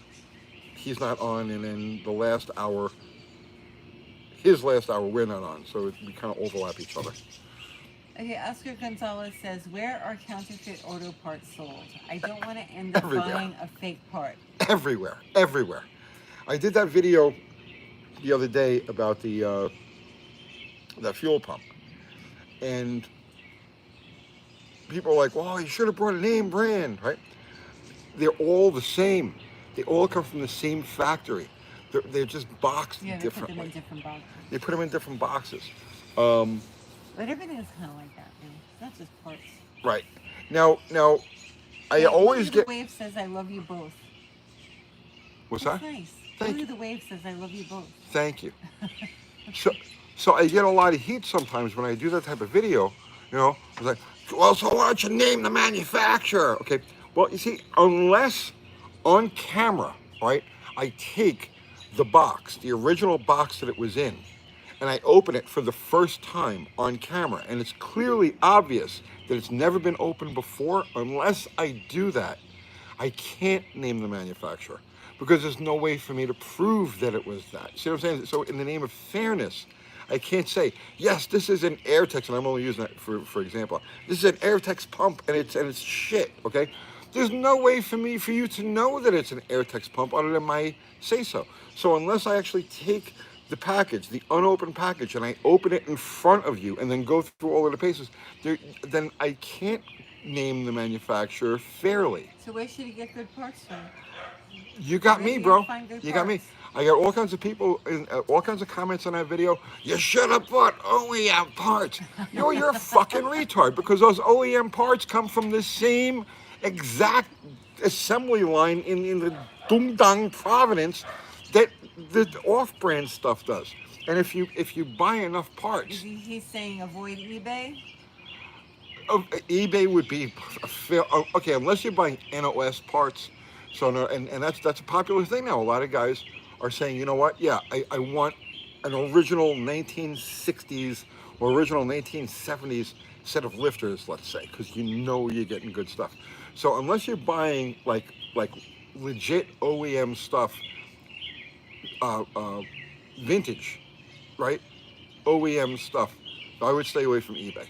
he's not on, and then the last hour, his last hour, we're not on. So we kind of overlap each other. Okay, Oscar Gonzalez says, where are counterfeit auto parts sold? I don't want to end up Everywhere. buying a fake part. Everywhere, everywhere. I did that video the other day about the that fuel pump, and people are like, "Well, you should have brought a name brand, right?" They're all the same. They all come from the same factory. They're just boxed Yeah, they differently. put them in different boxes. They put them in different boxes. But everything is kind of like that now. It's not just parts. Right. Now, I Hey, always Blue get. the Wave says, I love you both. What's That's that? nice. Thank Blue you. the Wave says, I love you both. Thank you. So I get a lot of heat sometimes when I do that type of video. You know, it's like, well, so why don't you name the manufacturer? Okay. Well, you see, unless on camera, right, I take the box, the original box that it was in, and I open it for the first time on camera, and it's clearly obvious that it's never been opened before. Unless I do that, I can't name the manufacturer because there's no way for me to prove that it was that. See what I'm saying? So in the name of fairness, I can't say, yes, this is an Airtex, and I'm only using that for example. This is an Airtex pump, and it's shit, okay? There's no way for you to know that it's an Airtex pump other than my say so. So unless I actually take the package, the unopened package, and I open it in front of you and then go through all of the paces, then I can't name the manufacturer fairly. So where should he get good parts from? You got Where me, do you bro. find good You got me. parts? I got all kinds of people, all kinds of comments on that video. You should have bought OEM parts. You're a fucking retard because those OEM parts come from the same exact assembly line in the Dum Dang Providence that the off-brand stuff does. And if you buy enough parts, He's saying avoid eBay. eBay would be a fair. Okay, unless you're buying NOS parts. So no, and that's a popular thing now. A lot of guys are saying, you know what? Yeah, I want an original 1960s or original 1970s set of lifters, let's say, because you know you're getting good stuff. So unless you're buying like legit OEM stuff, vintage, right? OEM stuff, I would stay away from eBay.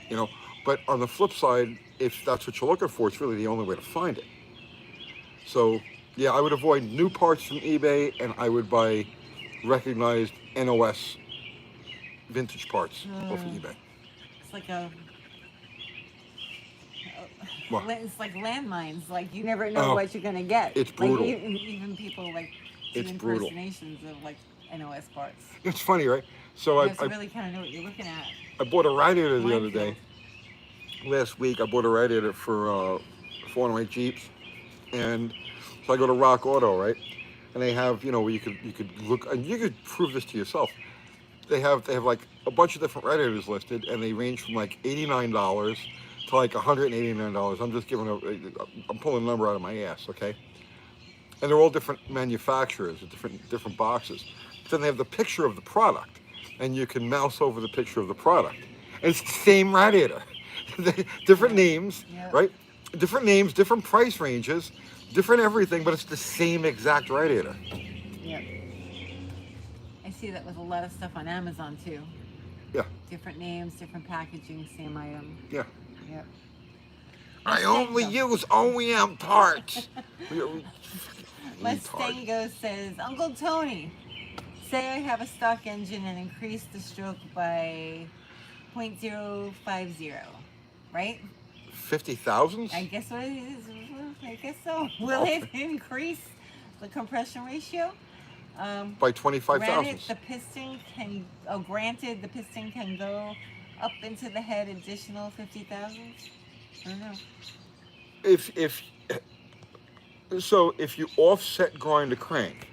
You know, but on the flip side, if that's what you're looking for, it's really the only way to find it. So yeah, I would avoid new parts from eBay, and I would buy recognized NOS vintage parts off of eBay. It's like a. What? It's like landmines. Like you never know Oh, what you're gonna get. it's brutal. Like even people like do It's brutal. impersonations of like NOS parts. It's funny, right? So You I have to really kind of know what you're looking at. bought a radiator the other Minefield. day. Last week, I bought a radiator for one of my Jeeps, and so I go to Rock Auto, right? And they have, you know, where you could look, and you could prove this to yourself. They have like a bunch of different radiators listed, and they range from like $89 to like $189. I'm just I'm pulling a number out of my ass, okay? And they're all different manufacturers, different boxes. But then they have the picture of the product, and you can mouse over the picture of the product, and it's the same radiator. Different names, Yep. right? Different names, different price ranges, different everything, but it's the same exact radiator. Yep. I see that with a lot of stuff on Amazon too. Yeah, Different names, different packaging, same item. yeah. Yep. I only use OEM parts. Mustango says, Uncle Tony, say I have a stock engine and increase the stroke by 0.050, right? 50,000? I guess what it is. I guess so. Will it increase the compression ratio? By 25,000. Granted, the piston can go up into the head additional 50,000. I don't know. If you offset grind a crank,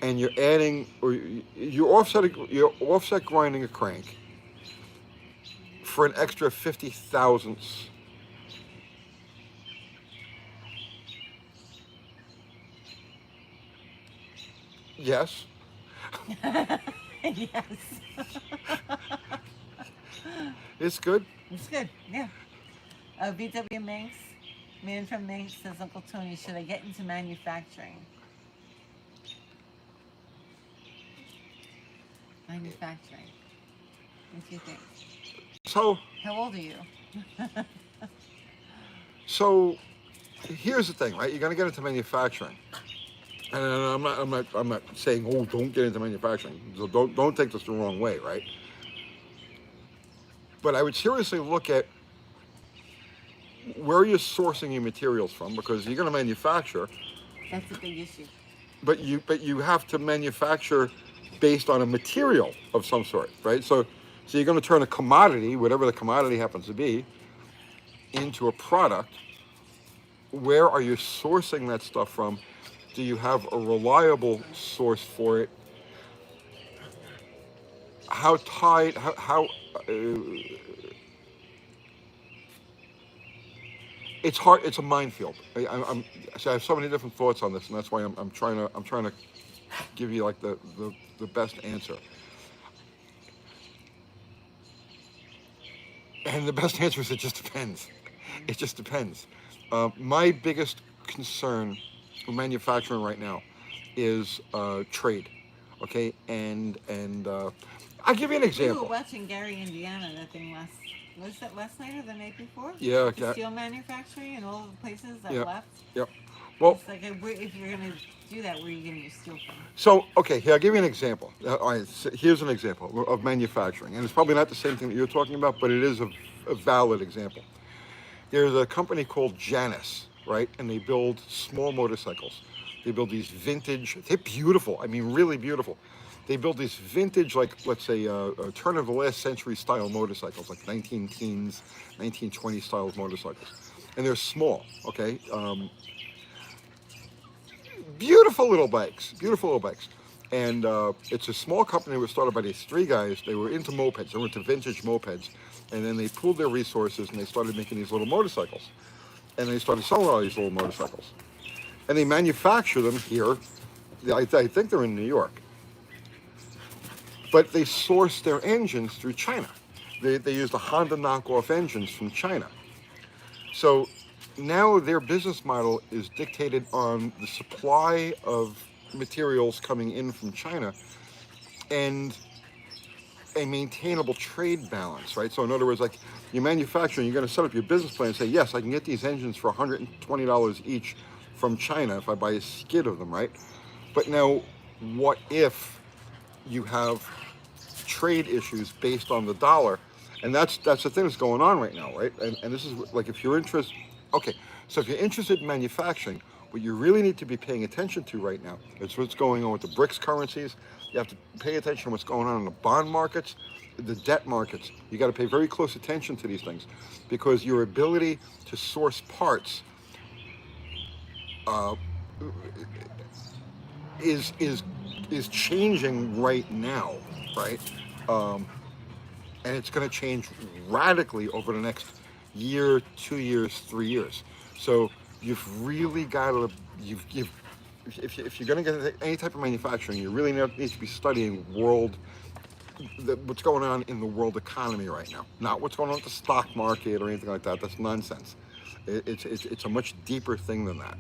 and you're adding, or you're offset grinding a crank for an extra 50 thousandths Yes. Yes. It's good. It's good. Yeah. VW Manx, man from Manx says, Uncle Tony, should I get into manufacturing? Manufacturing. What do you think? So, How old are you? so here's the thing, right? You're gonna get into manufacturing, and I'm not saying, oh, don't get into manufacturing. So don't take this the wrong way, right? But I would seriously look at where you're sourcing your materials from, because you're gonna manufacture, That's a big issue. but you have to manufacture based on a material of some sort, right? So you're going to turn a commodity, whatever the commodity happens to be, into a product. Where are you sourcing that stuff from? Do you have a reliable source for it? How tied? How it's hard. It's a minefield. So I have so many different thoughts on this, and that's why I'm trying to give you like the best answer. And the best answer is it just depends. It just depends. My biggest concern with manufacturing right now is trade. Okay, and I'll give you an We were example. watching Gary, Indiana, that thing was that last night or the night before? Yeah, The steel manufacturing and all the places that yeah, left. yeah. Well, It's like, if you're going to do that, where are you getting your steel from? so okay, here I'll give you an example. All right, so here's an example of manufacturing, and it's probably not the same thing that you're talking about, but it is a valid example. There's a company called Janus, right? And they build small motorcycles. They build these vintage, they're beautiful. I mean, really beautiful. They build these vintage, like, let's say, turn of the last century style motorcycles, like 19 teens, 1920 style motorcycles. And they're small, okay? Beautiful little bikes, beautiful little bikes. And it's a small company that was started by these three guys. They were into mopeds, they were into vintage mopeds. And then they pooled their resources and they started making these little motorcycles. And they started selling all these little motorcycles. And they manufacture them here. I think they're in New York. But they source their engines through China. They use the Honda knockoff engines from China. So now their business model is dictated on the supply of materials coming in from China and a maintainable trade balance, right? So in other words, like you manufacturing, you're going to set up your business plan and say, yes, I can get these engines for $120 each from China if I buy a skid of them, right? But now, what if you have trade issues based on the dollar? And that's the thing that's going on right now, right? And this is like if you're interested, okay, so if you're interested in manufacturing, what you really need to be paying attention to right now is what's going on with the BRICS currencies. You have to pay attention to what's going on in the bond markets, the debt markets. You got to pay very close attention to these things because your ability to source parts uh, is changing right now, right? Um, and it's going to change radically over the next year, 2 years, 3 years. So you've really got to you've if you're going to get into any type of manufacturing, you really need to be studying what's going on in the world economy right now, not what's going on with the stock market or anything like that. That's nonsense. It's a much deeper thing than that.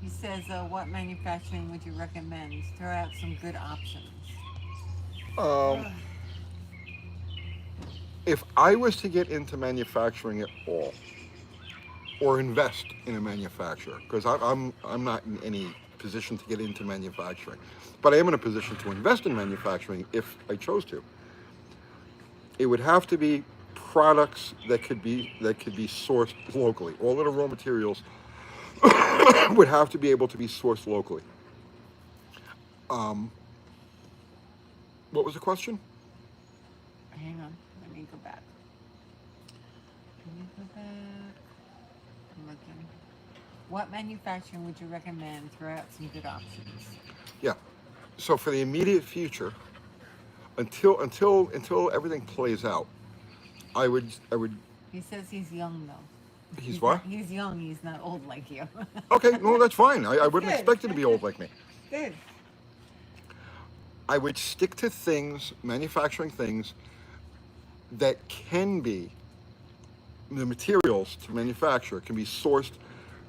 He says, what manufacturing would you recommend? Throw out some good options. Um, if I was to get into manufacturing at all, or invest in a manufacturer, because I'm not in any position to get into manufacturing, but I am in a position to invest in manufacturing if I chose to. It would have to be products that could be sourced locally. All of the raw materials would have to be able to be sourced locally. Um, what was the question? Hang on, let me go back. Let me go back. I'm looking. What manufacturing would you recommend? Throw out some good options. Yeah. So for the immediate future, until everything plays out, I would. He says he's young though. He's what? He's young. He's not old like you. Okay, no, that's fine. I That's wouldn't good. expect you to be old like me. Good. I would stick to things, manufacturing things that can be, the materials to manufacture can be sourced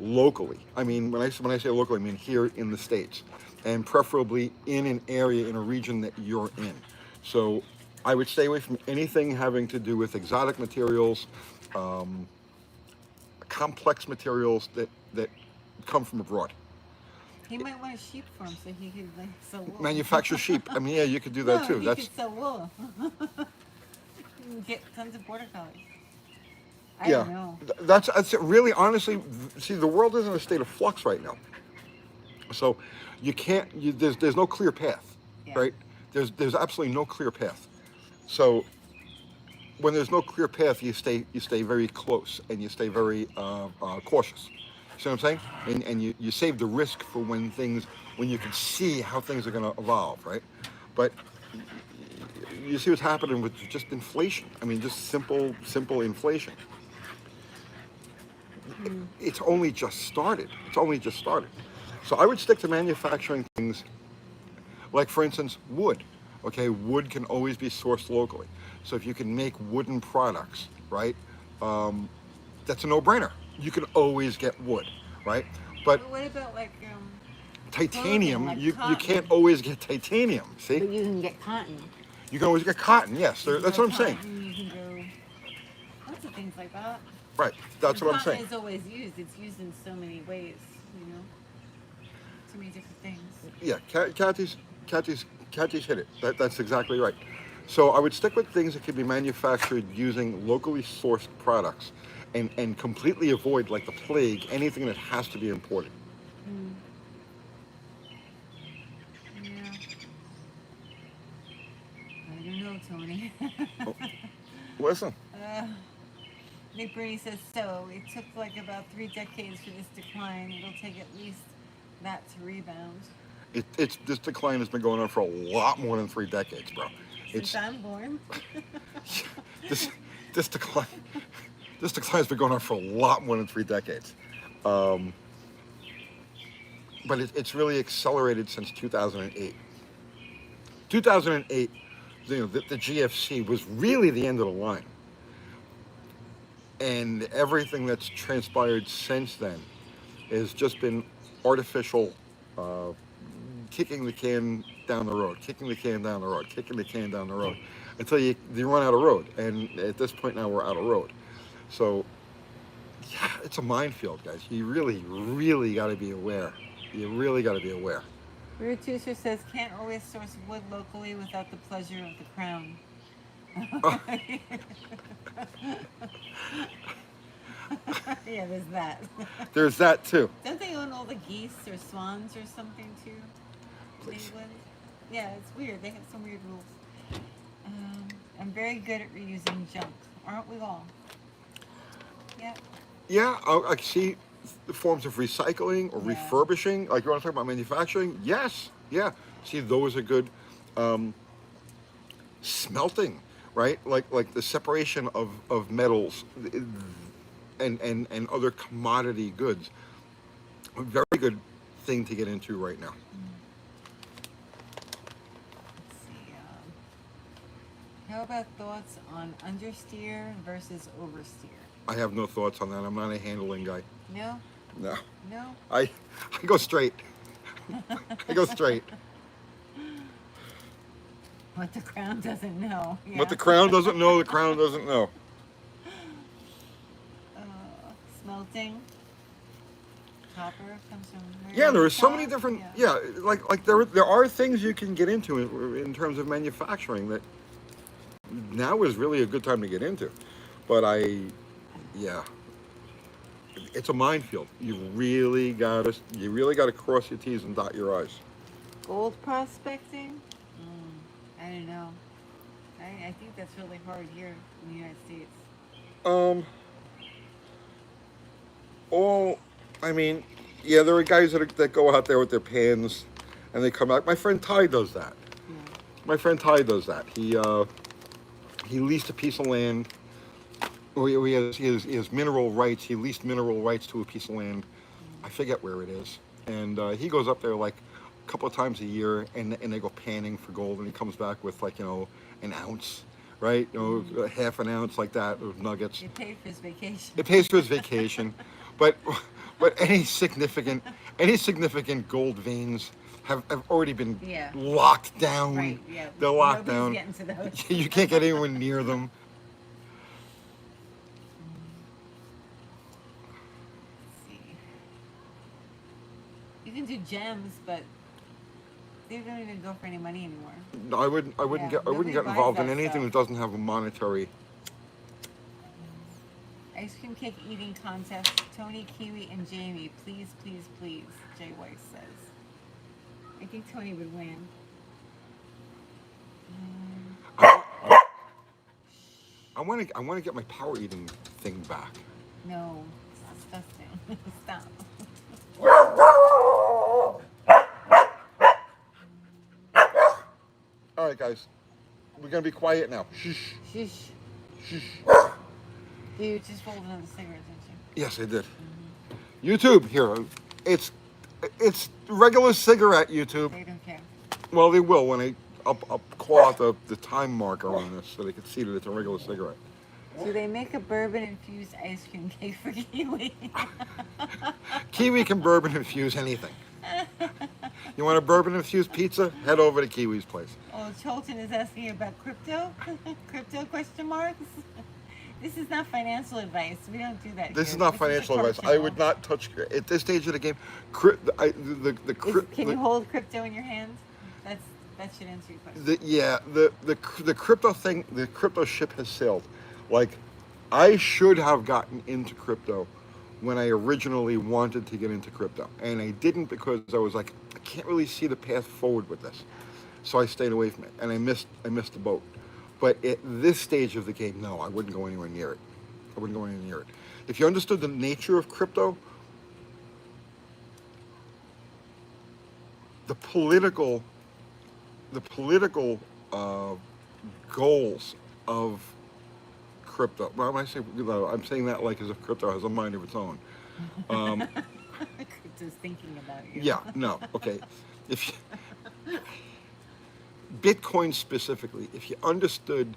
locally. I mean, when I say locally, I mean here in the States, and preferably in an area, in a region that you're in. So I would stay away from anything having to do with exotic materials, complex materials that come from abroad. He might want a sheep farm so he could like sell wool. Manufacture sheep. I mean, yeah, you could do that No, too. he That's could sell wool. You can get tons of border collies. I yeah. don't know. That's really honestly. See, the world is in a state of flux right now. So you can't. There's no clear path, Yeah. right? There's absolutely no clear path. So when there's no clear path, you stay very close and you stay very cautious. See what I'm saying? And you save the risk for when you can see how things are going to evolve, right? But you see what's happening with just inflation. I mean, just simple inflation. It's only just started. It's only just started. So I would stick to manufacturing things like, for instance, wood. Okay, wood can always be sourced locally. So if you can make wooden products, right, that's a no-brainer. You can always get wood, right? But But what about like titanium, clothing, like you cotton? can't always get titanium. See, But you can get cotton. you can always get cotton. Yes, You can that's grow what I'm saying. cotton, you can grow lots of things like that. Right, that's And what I'm cotton saying. is always used. It's used in so many ways, you know, so many different things. Yeah, Kathy's hit it. That's exactly right. So I would stick with things that can be manufactured using locally sourced products, and completely avoid, like the plague, anything that has to be imported. Mm. Yeah. I don't know, Tony. Oh, listen, Nick Brady says so. It took like about 3 decades for this decline. It'll take at least that to rebound. it's this decline has been going on for a lot more than 3 decades, bro. Since It's I'm born. this this decline this decline has been going on for a lot more than 3 decades. Um, but it's really accelerated since 2008. 2008, the GFC was really the end of the line, and everything that's transpired since then has just been artificial, uh, kicking the can down the road, kicking the can down the road, kicking the can down the road, until you run out of road. And at this point now, we're out of road. So yeah, it's a minefield, guys. You really got to be aware. You really got to be aware. Weird Tuesday says can't always source wood locally without the pleasure of the crown. Oh, Yeah, there's that. there's that too. Don't they own all the geese or swans or something too? In Please. England? Yeah, it's weird. They have some weird rules. I'm very good at reusing junk. Aren't we all? Yeah. Yeah, I see the forms of recycling or Yeah. refurbishing. Like, you want to talk about manufacturing? Yes, yeah. See, those are good. Um, Smelting, right? Like the separation of metals and other commodity goods. A very good thing to get into right now. Let's see. How about thoughts on understeer versus oversteer? I have no thoughts on that. I'm not a handling guy. No? No, No? I go straight. I go straight. What the crown doesn't know. Yeah. What the crown doesn't know, the crown doesn't know. Uh, Smelting. Copper comes from where? Yeah, there are so many Utah? different. Yeah, like there are things you can get into in terms of manufacturing that now is really a good time to get into. But yeah, it's a minefield. You really gotta cross your T's and dot your I's. Gold prospecting? I don't know. I think that's really hard here in the United States. Um, all, I mean, yeah, there are guys that go out there with their pans and they come back. My friend Ty does that. Yeah. My friend Ty does that. He leased a piece of land. Or he has mineral rights. He leased mineral rights to a piece of land. I forget where it is. And he goes up there like couple of times a year, and they go panning for gold, and he comes back with like an ounce, right? A half an ounce like that of nuggets. It paid for his vacation. It pays for his vacation, but any significant gold veins have already been Yeah. locked down. Right, yeah. They're locked Nobody's down. getting to those. You can't get anywhere near them. Let's see. You can do gems, but they don't even go for any money anymore. No, I wouldn't Yeah, get nobody buys involved in that anything stuff. that doesn't have a monetary. Ice cream cake eating contest. Tony, Kiwi, and Jamie. Please, please, please. Jay Weiss says. I think Tony would win. I want to get my power eating thing back. No, it's disgusting. Stop. All right, guys, we're gonna be quiet now. Shh. Shush. Shh. You just rolled another cigarette, didn't Yes, I did. YouTube here. It's regular cigarette you? YouTube. They don't care. Well, they will when I'll call out the time marker on this so they can see that it's a regular cigarette. Do they make a bourbon infused ice cream cake for Kiwi? Kiwi can bourbon infuse anything. You want a bourbon infused pizza? Head over to Kiwi's place. Oh, Cholton is asking about crypto? Crypto question marks? This is not financial advice. We don't do that. This here. is not This financial a advice. cultural. I would not touch at this stage of the game. Can you hold crypto in your hands? That should answer your question. The crypto thing, the crypto ship has sailed. Like, I should have gotten into crypto when I originally wanted to get into crypto, and I didn't because I was like, I can't really see the path forward with this, so I stayed away from it, and I missed the boat. But at this stage of the game, no, I wouldn't go anywhere near it. I wouldn't go anywhere near it. If you understood the nature of crypto, the political goals of crypto. Well, when I say, I'm saying that like as if crypto has a mind of its own. Crypto's thinking about you. Yeah, no, okay. If you, Bitcoin specifically, if you understood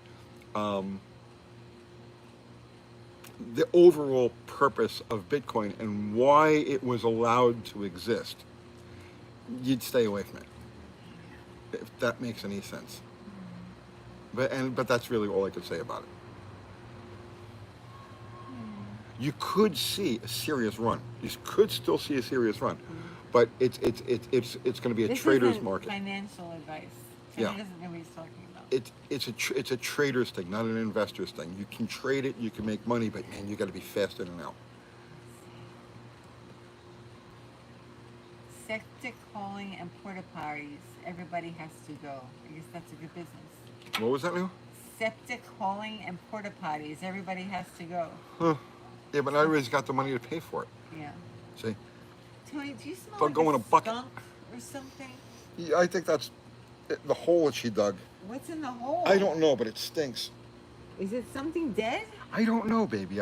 the overall purpose of Bitcoin and why it was allowed to exist, you'd stay away from it. If that makes any sense. But that's really all I could say about it. You could see a serious run. You could still see a serious run, but it's going to be a This trader's isn't market. financial advice. Yeah. Tony doesn't know what he's talking about. It's a trader's thing, not an investor's thing. You can trade it, you can make money, but man, you got to be fast in and out. Septic hauling and porta potties. Everybody has to go. I guess that's a good business. What was that now? Septic hauling and porta potties. Everybody has to go. Huh. Yeah, but not everybody's got the money to pay for it. Yeah. See? Tony, do you smell They'll like go in a bucket. skunk or something? Yeah, I think that's the hole that she dug. What's in the hole? I don't know, but it stinks. Is it something dead? I don't know, baby.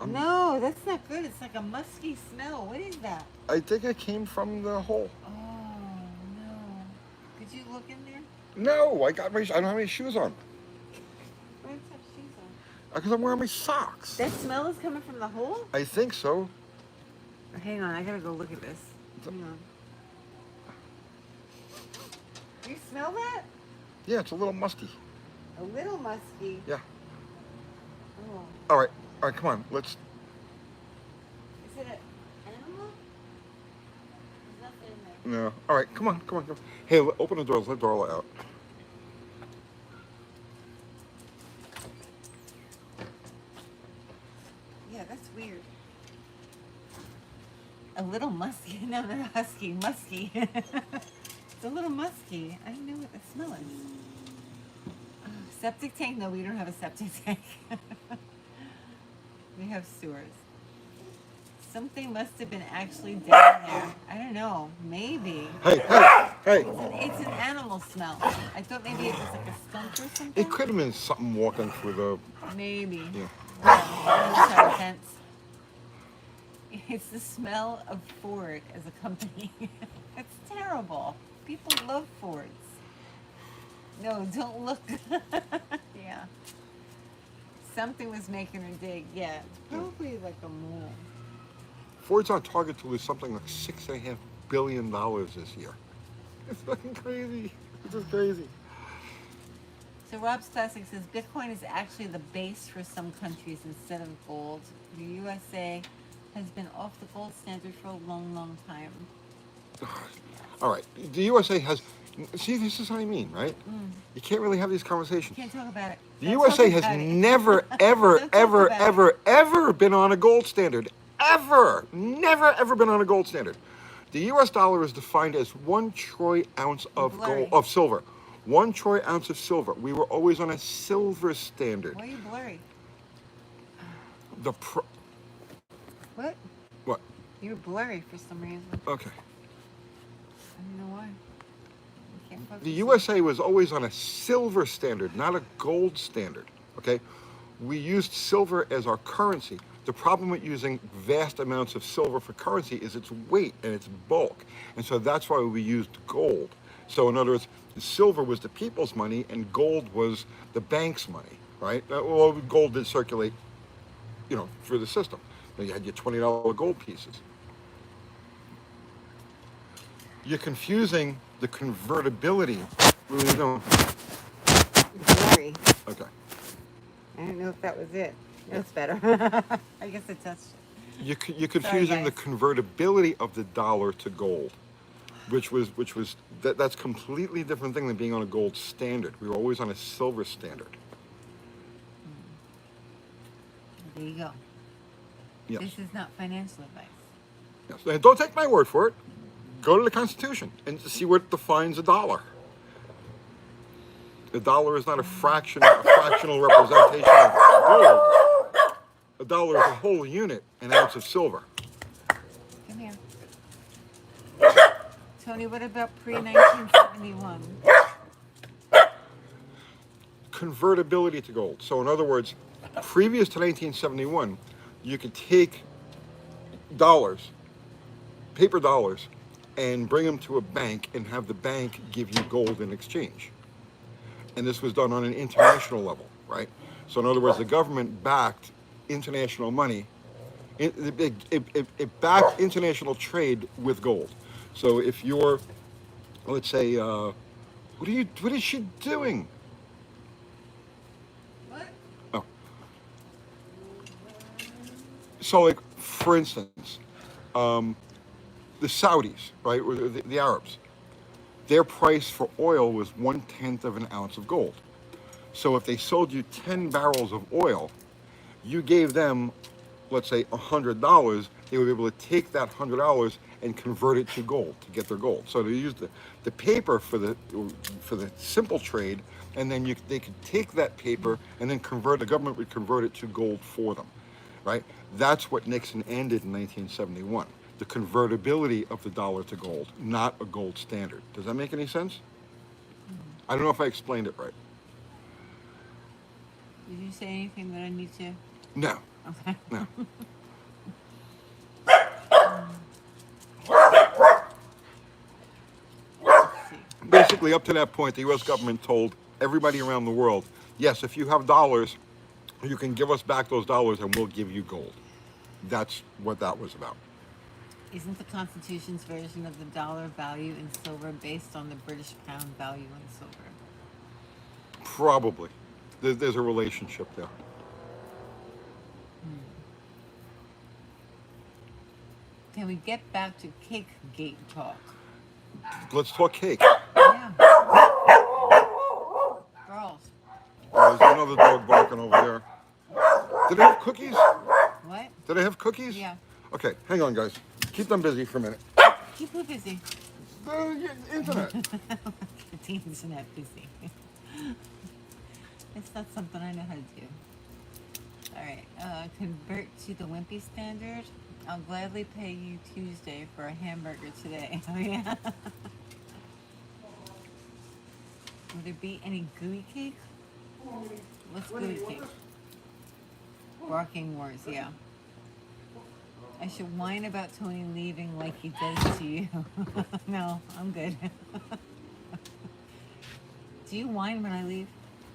No, that's not good. It's like a musky smell. What is that? I think it came from the hole. Oh no! Could you look in there? No, I don't have any shoes on Why do you have shoes on? because I'm wearing my socks. That smell is coming from the hole? I think so. Hang on, I gotta go look at this. Hang on. Do you smell that? Yeah, it's a little musty. A little musky. Yeah. Oh. All right, come on. Let's. Is it an animal? There's nothing in there. No. All right, come on. Hey, open the doors. Let Darla out. Yeah, that's weird. A little musky. No, not husky. Musky. It's a little musky. I don't know what the smell is. Septic tank? No, we don't have a septic tank. We have sewers. Something must have been actually down there. I don't know. Maybe. Hey. It's an animal smell. I thought maybe it was like a skunk or something. It could have been something walking through the. Maybe. Yeah. Military fence. It's the smell of Ford as a company. It's terrible. People love Fords. No, don't look. Yeah. Something was making her dig. Yeah. Probably like a mole. Ford's on target to lose something like $6.5 billion this year. It's fucking crazy. It's just crazy. So Rob's Classic says Bitcoin is actually the base for some countries instead of gold. The USA has been off the gold standard for a long, long time. All right. The USA has. See, this is what I mean, right? You can't really have these conversations. Can't talk about it. The Don't USA talk has about it. never, ever, Don't talk ever, about it. ever, ever been on a gold standard. Ever. Never, ever been on a gold standard. The US dollar is defined as 1 troy ounce of Blurry. gold, of silver. 1 troy ounce of silver. We were always on a silver standard. Why are you blurry? The What? What? You're blurry for some reason. Okay. I don't know why. You can't focus. The USA was always on a silver standard, not a gold standard. Okay? We used silver as our currency. The problem with using vast amounts of silver for currency is its weight and its bulk. And so that's why we used gold. So in other words, silver was the people's money and gold was the bank's money, right? Well, gold did circulate, through the system. You had your $20 gold pieces. You're confusing the convertibility. What are you doing? Blurry. Okay. I don't know if that was it. That's better. I guess I touched it. You're confusing the guys. convertibility of the dollar to gold, which was that's completely different thing than being on a gold standard. We were always on a silver standard. There you go. Yes. This is not financial advice. Yes. And don't take my word for it. Go to the Constitution and see what defines a dollar. The dollar is not a fractional representation of gold. A dollar is a whole unit, an ounce of silver. Come here. Tony, what about pre-1971? Convertibility to gold. So in other words, previous to 1971, you could take dollars, paper dollars, and bring them to a bank and have the bank give you gold in exchange. And this was done on an international level, right? So in other words, the government backed international money. It backed international trade with gold. So if you're, let's say, what is she doing? What? Oh. So like, for instance, the Saudis, right, or the Arabs, their price for oil was 1/10 of an ounce of gold. So if they sold you 10 barrels of oil, you gave them, let's say, $100, they would be able to take that $100 and convert it to gold to get their gold. So they used the paper for the simple trade, and then they could take that paper and then the government would convert it to gold for them, right? That's what Nixon ended in 1971. The convertibility of the dollar to gold, not a gold standard. Does that make any sense? I don't know if I explained it right. Did you say anything that I need to? No, Okay. no. Let's see. Basically, up to that point, the U.S. government told everybody around the world, yes, if you have dollars, you can give us back those dollars and we'll give you gold. That's what that was about. Isn't the Constitution's version of the dollar value in silver based on the British pound value in silver? Probably. There's a relationship there. Can we get back to cake gate talk? Let's talk cake. Yeah. Girls. There's another dog barking over there. Did they have cookies? What? Did they have cookies? Yeah. Okay, hang on, guys. Keep them busy for a minute. Keep her busy. The internet. The internet busy. It's not something I know how to do. All right. Convert to the Wimpy standard. I'll gladly pay you Tuesday for a hamburger today. Oh yeah. Would there be any gooey cake? What's gooey cake? Barking Wars, yeah. I should whine about Tony leaving like he does to you. No, I'm good. Do you whine when I leave?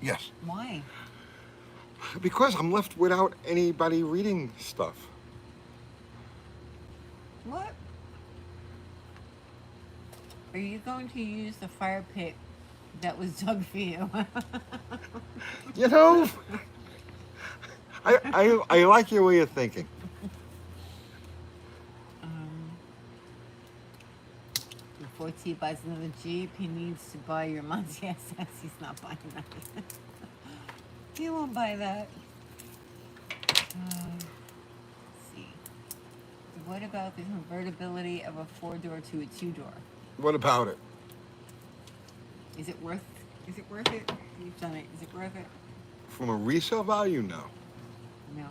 Yes. Why? Because I'm left without anybody reading stuff. What? Are you going to use the fire pit that was dug for you? You know, I like your way of thinking. um, Before T buys another Jeep, he needs to buy your mom's. Yes, he's not buying that. He won't buy that. Let's see. What about the convertibility of a 4-door to a 2-door? What about it? Is it worth? Is it worth it? You've done it. Is it worth it? From a resale value, no. No.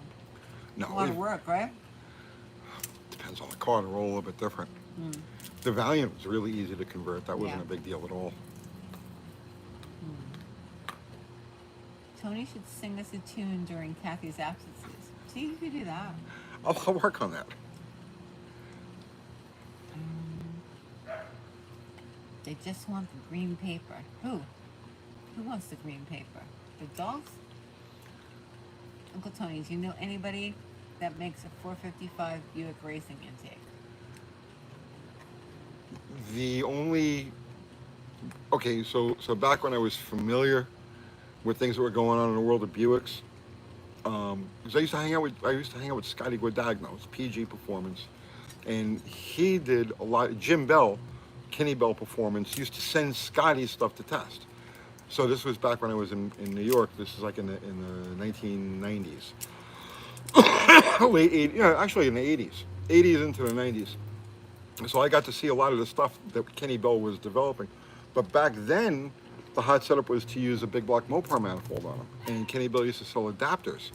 No. A lot of work, right? Depends on the car. They're all a little bit different. Mm. The Valiant was really easy to convert. That wasn't Yeah. a big deal at all. Tony should sing us a tune during Kathy's absences. See, you could do that. I'll work on that. They just want the green paper. Who? Who wants the green paper? The dogs? Uncle Tony, do you know anybody that makes a 455 Buick Racing intake? The only so back when I was familiar with things that were going on in the world of Buicks, because I used to hang out with Scotty Guadagno, it's PG Performance, and he did a lot. Jim Bell, Kenny Bell Performance, used to send Scotty stuff to test. So this was back when I was in New York. This is like in the 1990s, late 80s, actually in the 80s into the 90s. So I got to see a lot of the stuff that Kenny Bell was developing. But back then, the hot setup was to use a big block Mopar manifold on them. And Kenny Bell used to sell adapters.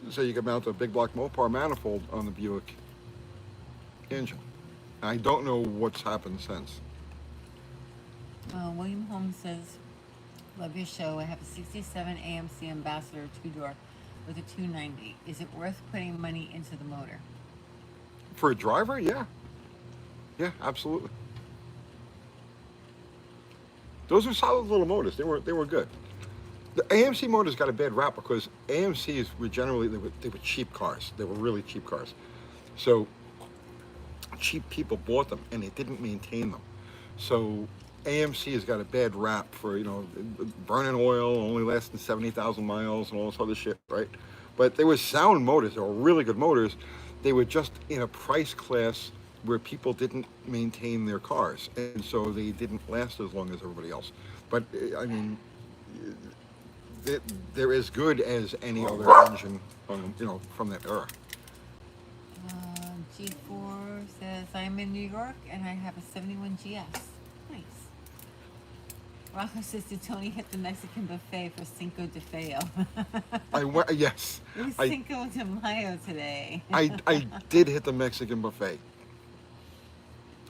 So you could mount a big block Mopar manifold on the Buick engine. I don't know what's happened since. William Holmes says, love your show. I have a 67 AMC Ambassador 2-door with a 290. Is it worth putting money into the motor? For a driver, yeah. Yeah, absolutely. Those are solid little motors. They were good. The AMC motors got a bad rap because AMCs were generally they were cheap cars. They were really cheap cars. So cheap people bought them and they didn't maintain them. So AMC has got a bad rap for burning oil, only lasting 70,000 miles, and all this other shit, right? But they were sound motors. They were really good motors. They were just in a price class where people didn't maintain their cars, and so they didn't last as long as everybody else. But I mean, they're as good as any other engine, from that era. G4 says, I'm in New York and I have a 71 GS. Nice. Rocco says, did Tony hit the Mexican buffet for Cinco de Feo? I went, yes. It was Cinco de Mayo today. I did hit the Mexican buffet.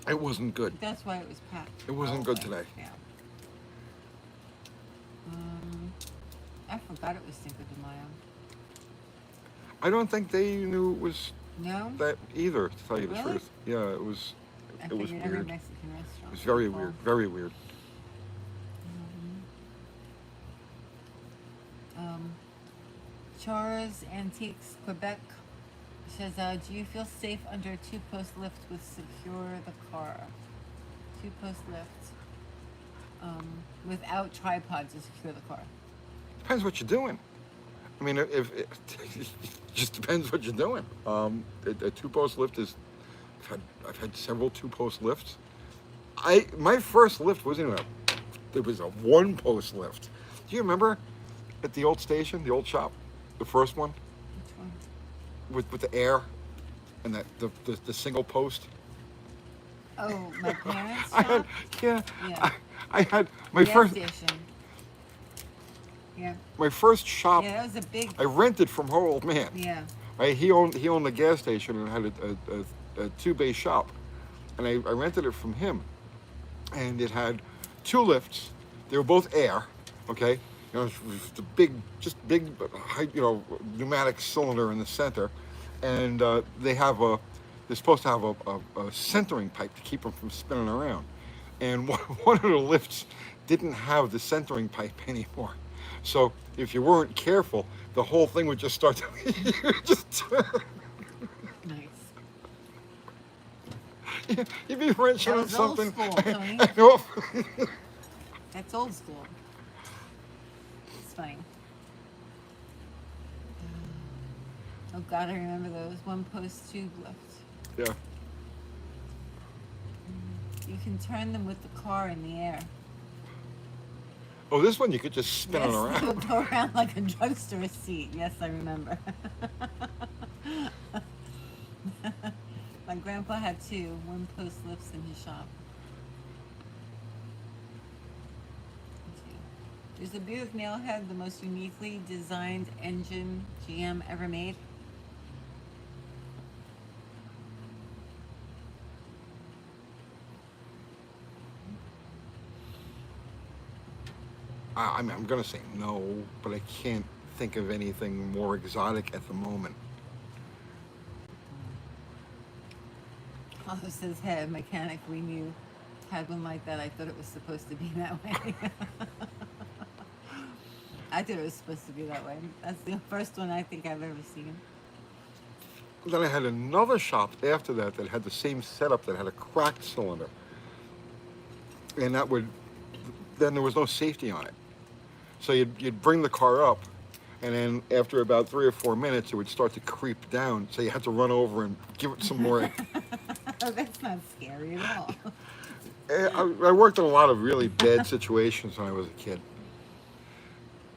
It wasn't good. That's why it was packed. It wasn't good today. Yeah. I forgot it was Cinco de Mayo. I don't think they knew it was No? that either, to tell you the Really? truth. Yeah, it was I it was figured every weird. Mexican restaurant. It was very was weird. full. Very weird. Chars Antiques Quebec says, do you feel safe under a 2-post lift with secure the car? 2-post lift without tripod to secure the car. Depends what you're doing. I mean, if it just depends what you're doing. A 2-post lift is. I've had several 2-post lifts. My first lift wasn't even it was a 1-post lift. Do you remember at the old station, the old shop, the first one? Which one? With the air and that the single post. Oh, my parents' I had, shop? yeah. Yeah. I had my Gas first station. Yeah. my first shop. Yeah, that was a big. I rented from her old man. Yeah. Right? He owned the gas station and had a 2-bay shop, and I rented it from him, and it had 2 lifts. They were both air, okay. It was the big, pneumatic cylinder in the center, and they're supposed to have a centering pipe to keep them from spinning around, and one of the lifts didn't have the centering pipe anymore. So if you weren't careful, the whole thing would just start to just Nice. you'd be wrenching That on was old something. school, Tony. And off. That's old school. It's funny. Oh God, I remember those one post tube lifts. Yeah. You can turn them with the car in the air. Oh, this one you could just spin it Yes, they around. would go around like a drugstore seat. Yes, I remember. My grandpa had two one post lifts in his shop. Is the Buick Nailhead the most uniquely designed engine GM ever made? I mean, I'm gonna say no, but I can't think of anything more exotic at the moment. Also says head mechanic we knew had one like that. I thought it was supposed to be that way. I thought it was supposed to be that way. That's the first one I think I've ever seen. Then I had another shop after that that had the same setup that had a cracked cylinder, and that would then there was no safety on it. So you'd bring the car up, and then after about 3 or 4 minutes, it would start to creep down. So you had to run over and give it some more. That's not scary at all. I worked in a lot of really bad situations when I was a kid.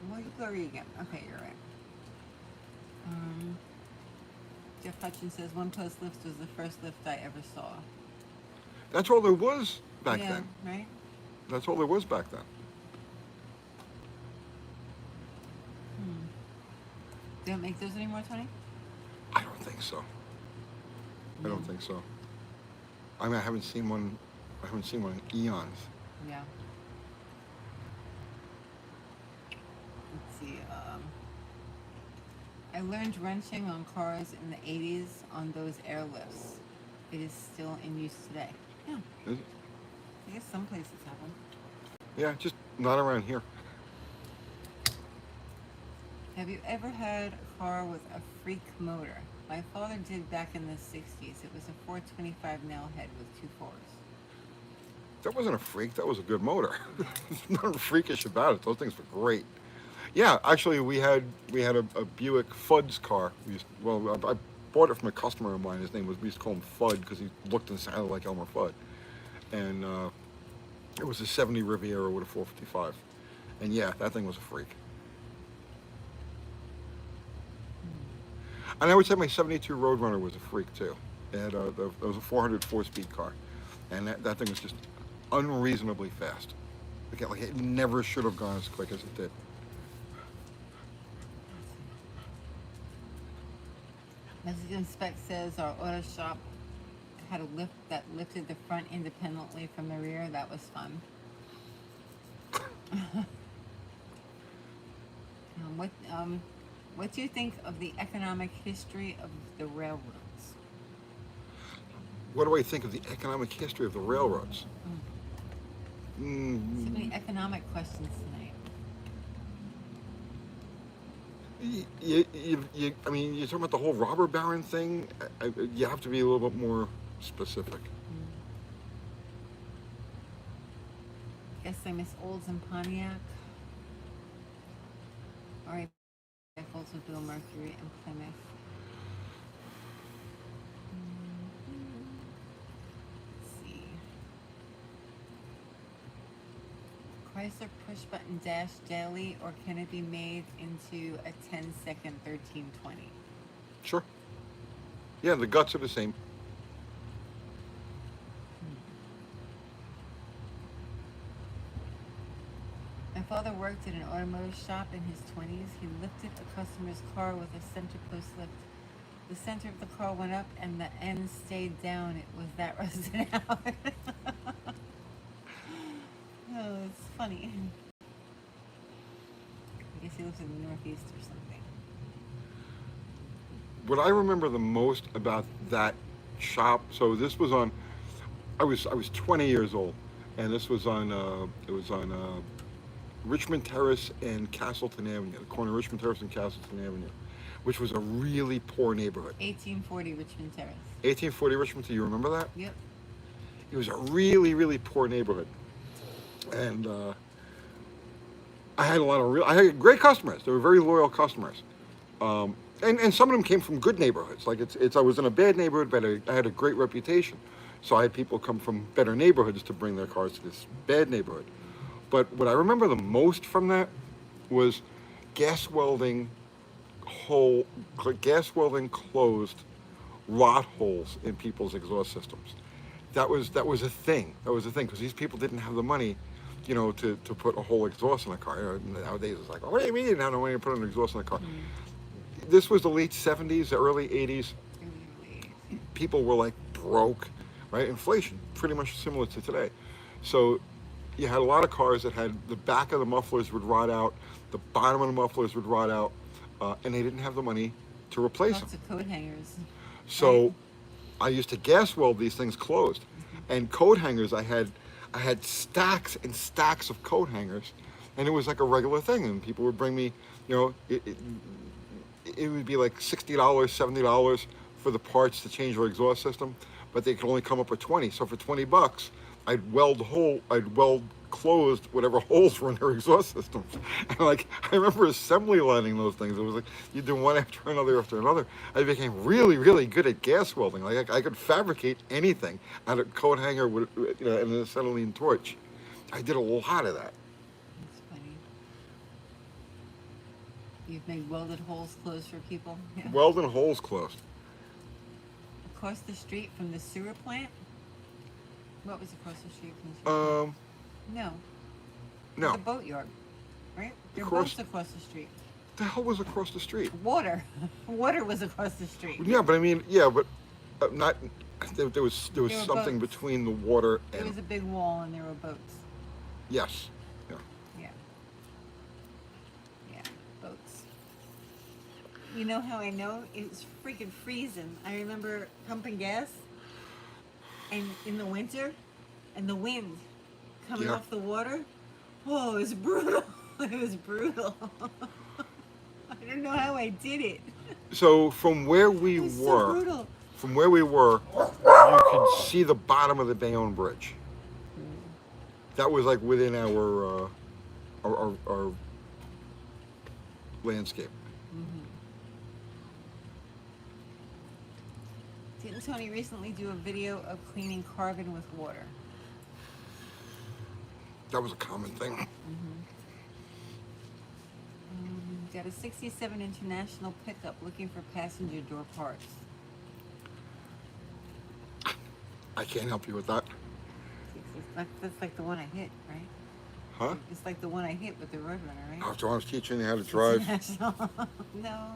What are you again? Okay, you're right. Jeff Hutchins says one post lift was the first lift I ever saw. That's all there was back Yeah, then. right? That's all there was back then. They don't make those anymore, Tony? I don't think so. I don't think so. I mean, I haven't seen one. I haven't seen one in eons. Yeah. Let's see. I learned wrenching on cars in the 80s on those airlifts. It is still in use today. Yeah, Is it? I guess some places have them. Yeah, just not around here. Have you ever had a car with a freak motor? My father did back in the 60s. It was a 425 nail head with two fours. That wasn't a freak. That was a good motor. There's nothing freakish about it. Those things were great. Yeah, actually, we had a Buick Fudd's car. I bought it from a customer of mine. His name was, we used to call him Fudd because he looked and sounded like Elmer Fudd. And it was a 70 Riviera with a 455. And yeah, that thing was a freak. And I would say my 72 Roadrunner was a freak too. It was a 404 speed car. And that thing was just unreasonably fast. Like it never should have gone as quick as it did. Mexican Spec says our auto shop had a lift that lifted the front independently from the rear. That was fun. What do you think of the economic history of the railroads? What do I think of the economic history of the railroads? So many economic questions tonight. I mean, you're talking about the whole robber baron thing. You have to be a little bit more specific. Guess I miss Olds and Pontiac. All right, vehicles with Bill Mercury and Plymouth. Let's see. Chrysler push button dash daily, or can it be made into a 10-second 1320? Sure. Yeah, the guts are the same. My father worked at an automotive shop in his 20s. He lifted a customer's car with a center post lift. The center of the car went up and the end stayed down. It was that rusted out. Oh, it's funny. I guess he lives in the Northeast or something. what I remember the most about that shop. So this was on. I was 20 years old, and this was on. It was on Richmond Terrace and Castleton Avenue, the corner of Richmond Terrace and Castleton Avenue, which was a really poor neighborhood. 1840 Richmond Terrace. 1840 Richmond. Do you remember that? Yep. It was a really, really poor neighborhood, and I had a lot of I had great customers. They were very loyal customers, and some of them came from good neighborhoods. Like I was in a bad neighborhood, but I had a great reputation, so I had people come from better neighborhoods to bring their cars to this bad neighborhood. But what I remember the most from that was gas welding gas welding closed rot holes in people's exhaust systems. That was a thing. That was a thing because these people didn't have the money, to put a whole exhaust in a car. Nowadays it's like, oh, what do you mean you don't have the money to put an exhaust in a car? This was the late 70s, the early 80s. People were like broke, right? Inflation, pretty much similar to today. So you had a lot of cars that had the back of the mufflers would rot out, the bottom of the mufflers would rot out, and they didn't have the money to replace them. Lots of coat hangers. So I used to gas weld these things closed, and coat hangers. I had stacks and stacks of coat hangers, and it was like a regular thing. And people would bring me, it would be like $60, $70 for the parts to change their exhaust system, but they could only come up with 20. So for $20, I'd weld closed whatever holes were in their exhaust systems. And like I remember assembly lining those things. It was like you do one after another after another. I became really, really good at gas welding. Like I could fabricate anything out of coat hanger with and an acetylene torch. I did a lot of that. That's funny. You've made welded holes closed for people? Yeah. Welding holes closed. Across the street from the sewer plant? What was across the street from the sewer plant? No. No. The boatyard, right? There were Across- boats across the street. The hell was across the street? Water. Water was across the street. Yeah, but I mean, but not. There was There were something boats. between the water There and was a big wall and there were boats. yes, yeah. Yeah. Yeah, boats. You know how I know? It was freaking freezing. I remember pumping gas and in the winter and the wind coming Yeah. off the water. Oh, it was brutal. It was brutal. I don't know how I did it. So from where we It was so were, brutal. you could see the bottom of the Bayonne Bridge. That was like within our landscape. Didn't Tony recently do a video of cleaning carbon with water? That was a common thing. Got a 67 International pickup looking for passenger door parts. I can't help you with that. That's like the one I hit, right? Huh? It's like the one I hit with the Roadrunner, right? After I was teaching you how to drive. International. No,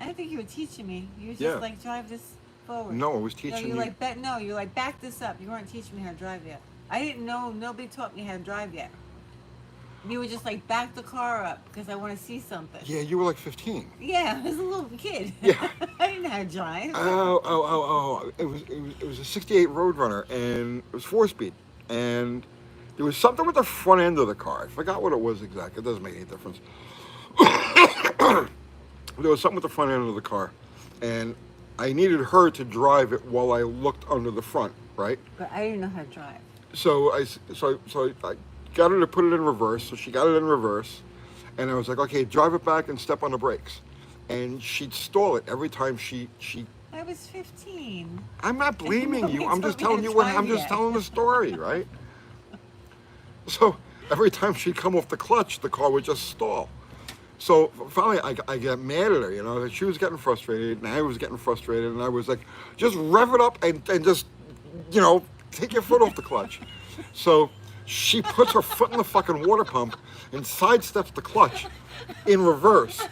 I don't think you were teaching me. You were just Yeah. like, drive this forward. No, I was No, teaching you're you. like, you're like, back this up. You weren't teaching me how to drive yet. I didn't know. Nobody taught me how to drive yet. You were just like, back the car up because I want to see something. Yeah, you were like 15. Yeah, I was a little kid. Yeah. I didn't know how to drive. Oh. It was a 68 Roadrunner, and it was 4-speed. And there was something with the front end of the car. I forgot what it was exactly. It doesn't make any difference. There was something with the front end of the car. And I needed her to drive it while I looked under the front, right? But I didn't know how to drive. So I got her to put it in reverse. So she got it in reverse. And I was like, okay, drive it back and step on the brakes. And she'd stall it every time she I was 15. I'm not blaming you. Nobody I'm just told me telling to you what drive I'm just yet. telling the story, right? So every time she'd come off the clutch, the car would just stall. So finally, I got mad at her. She was getting frustrated, and I was getting frustrated, and I was like, just rev it up and just, take your foot off the clutch. So she puts her foot in the fucking water pump and sidesteps the clutch in reverse.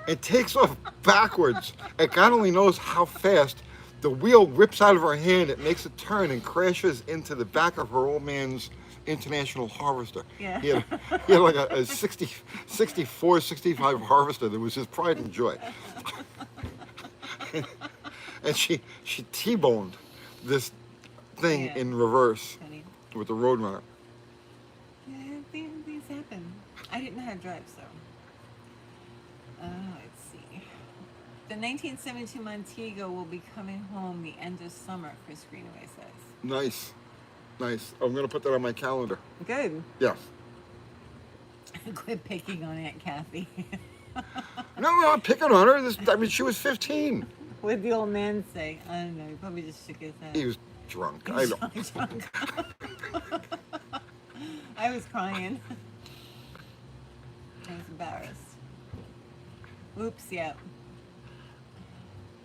It takes off backwards, and God only knows how fast. The wheel rips out of her hand, it makes a turn and crashes into the back of her old man's International harvester. Yeah. He had like a 64, 65 harvester that was his pride and joy. And she T-boned this thing Yeah. in reverse Funny. with the Roadrunner. Yeah, things happen. I didn't know how to drive, so. Let's see. The 1972 Montego will be coming home the end of summer, Chris Greenaway says. Nice, nice. I'm gonna put that on my calendar. Good. Yeah. Quit picking on Aunt Kathy. No, I'm picking on her. I mean, she was 15. What did the old man say? I don't know. He probably just shook his head. He was drunk. He I was don't. drunk. I was crying. I was embarrassed. Oops, yep.